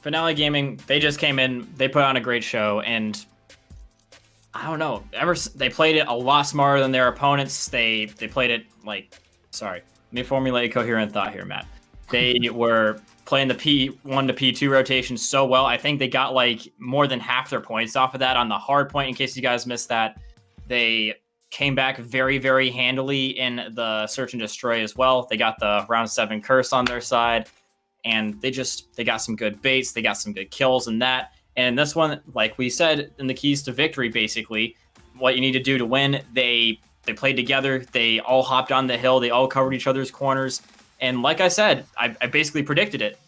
Finale Gaming, they just came in, they put on a great show, and I don't know, they played it a lot smarter than their opponents. They played it like, sorry, let me formulate a coherent thought here, Matt. They were playing the P1 to P2 rotation so well. I think they got like more than half their points off of that on the hard point. In case you guys missed that, they came back very, very handily in the search and destroy as well. They got the round 7 curse on their side, and they got some good baits. They got some good kills in that. And this one, like we said, in the keys to victory, basically, what you need to do to win, they played together. They all hopped on the hill. They all covered each other's corners. And like I said, I basically predicted it.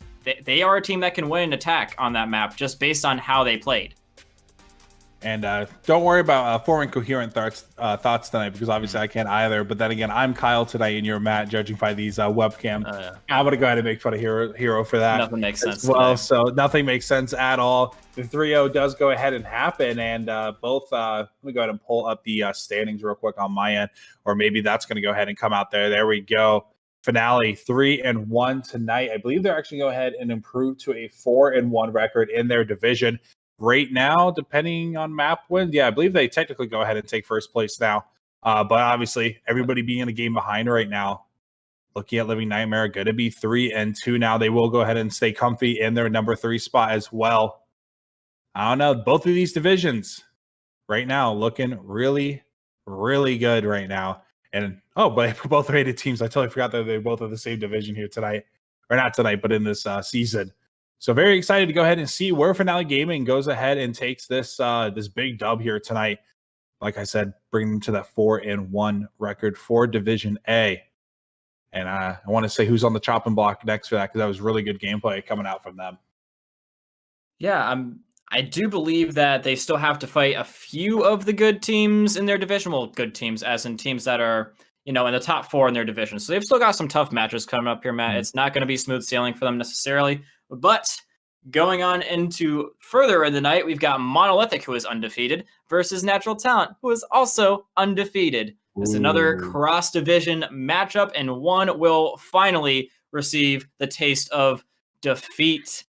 They are a team that can win an attack on that map just based on how they played. And don't worry about forming coherent thoughts tonight, because obviously I can't either. But then again, I'm Kyle tonight and you're Matt, judging by these webcam. I'm going to go ahead and make fun of Hero for that. Nothing makes sense. Well, today. So nothing makes sense at all. The 3-0 does go ahead and happen. And both, let me go ahead and pull up the standings real quick on my end. Or maybe that's going to go ahead and come out there. There we go. Finale 3-1 tonight. I believe they're actually go ahead and improve to a 4-1 record in their division. Right now, depending on map win, yeah, I believe they technically go ahead and take first place now. But obviously, everybody being in a game behind right now, looking at Living Nightmare, going to be 3-2 now. They will go ahead and stay comfy in their number 3 spot as well. I don't know. Both of these divisions right now looking really, really good right now. And but both rated teams, I totally forgot that they both are the same division here tonight, or not tonight, but in this season. So very excited to go ahead and see where Finale Gaming goes ahead and takes this this big dub here tonight. Like I said, bringing them to that 4-1 record for Division A. And I want to say who's on the chopping block next for that, because that was really good gameplay coming out from them. Yeah, I do believe that they still have to fight a few of the good teams in their division. Well, good teams, as in teams that are, in the top 4 in their division. So they've still got some tough matches coming up here, Matt. Mm-hmm. It's not going to be smooth sailing for them necessarily. But going on into further in the night, we've got Monolithic, who is undefeated, versus Natural Talent, who is also undefeated. This is another cross-division matchup, and one will finally receive the taste of defeat.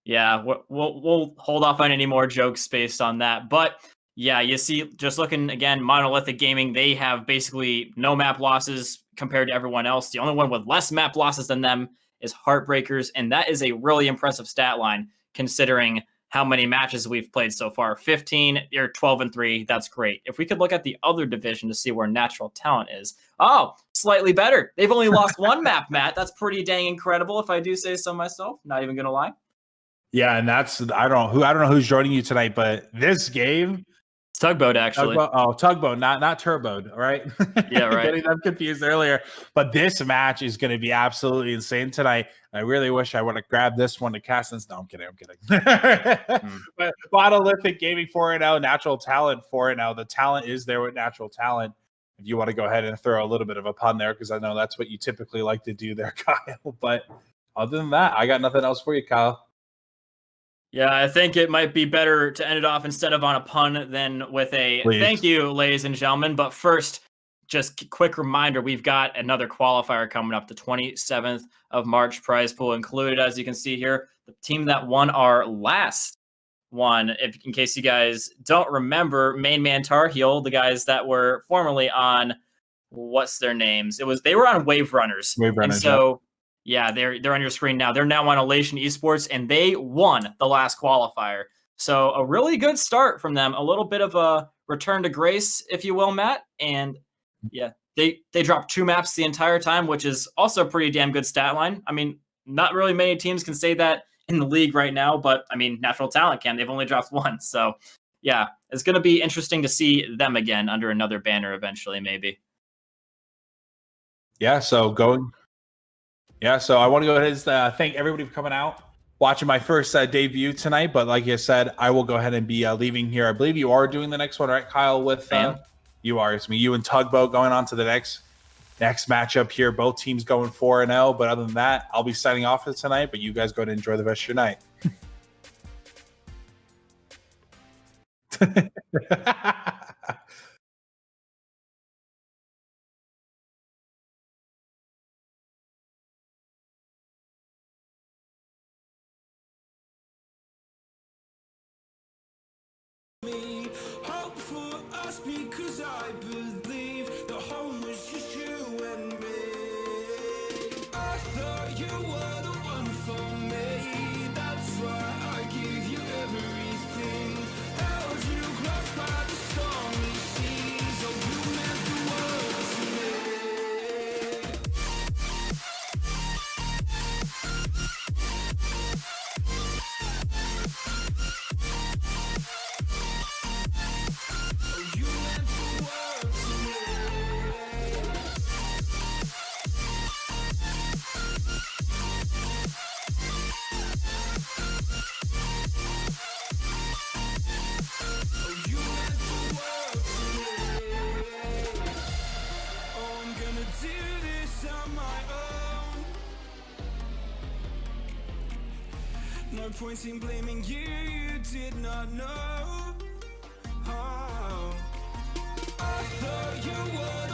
Yeah, we'll hold off on any more jokes based on that. But yeah, you see, just looking again, Monolithic Gaming, they have basically no map losses compared to everyone else. The only one with less map losses than them is Heartbreakers, and that is a really impressive stat line considering how many matches we've played so far. 15 or 12-3, that's great. If we could look at the other division to see where Natural Talent is. Oh, slightly better. They've only lost one map, Matt. That's pretty dang incredible, if I do say so myself. Not even gonna lie. Yeah, and that's I don't know who's joining you tonight, but this game, Tugboat, actually. Tugboat, not Turboed, all right? Yeah, right. Getting them confused earlier. But this match is going to be absolutely insane tonight. I really wish I would have grabbed this one to cast this. No, I'm kidding. But Monolithic Gaming 4-0, Natural Talent 4-0. The talent is there with Natural Talent. If you want to go ahead and throw a little bit of a pun there, because I know that's what you typically like to do there, Kyle. But other than that, I got nothing else for you, Kyle. Yeah, I think it might be better to end it off instead of on a pun than with a thank you, ladies and gentlemen. But first, just quick reminder, we've got another qualifier coming up, the 27th of March prize pool included, as you can see here. The team that won our last one, in case you guys don't remember, Main Man Tar Heel, the guys that were formerly on, what's their names? They were on Wave Runners. And so... Yeah, they're on your screen now. They're now on Elation Esports, and they won the last qualifier. So a really good start from them. A little bit of a return to grace, if you will, Matt. And yeah, they dropped 2 maps the entire time, which is also a pretty damn good stat line. I mean, not really many teams can say that in the league right now, but I mean, Natural Talent can. They've only dropped 1. So yeah, it's going to be interesting to see them again under another banner eventually, maybe. Yeah, so I want to go ahead and thank everybody for coming out, watching my first debut tonight. But like I said, I will go ahead and be leaving here. I believe you are doing the next one, right, Kyle? With you are. It's me, you, and Tugboat going on to the next matchup here. Both teams going 4-0. But other than that, I'll be signing off for tonight. But you guys go ahead and enjoy the rest of your night. Hope for us because I believe the home was just you and me. I thought you were the one for me. That's why I gave you everything. Held you close by the stormy seas. Oh, you meant the world to me. No point in blaming you, you did not know. Oh, I thought you were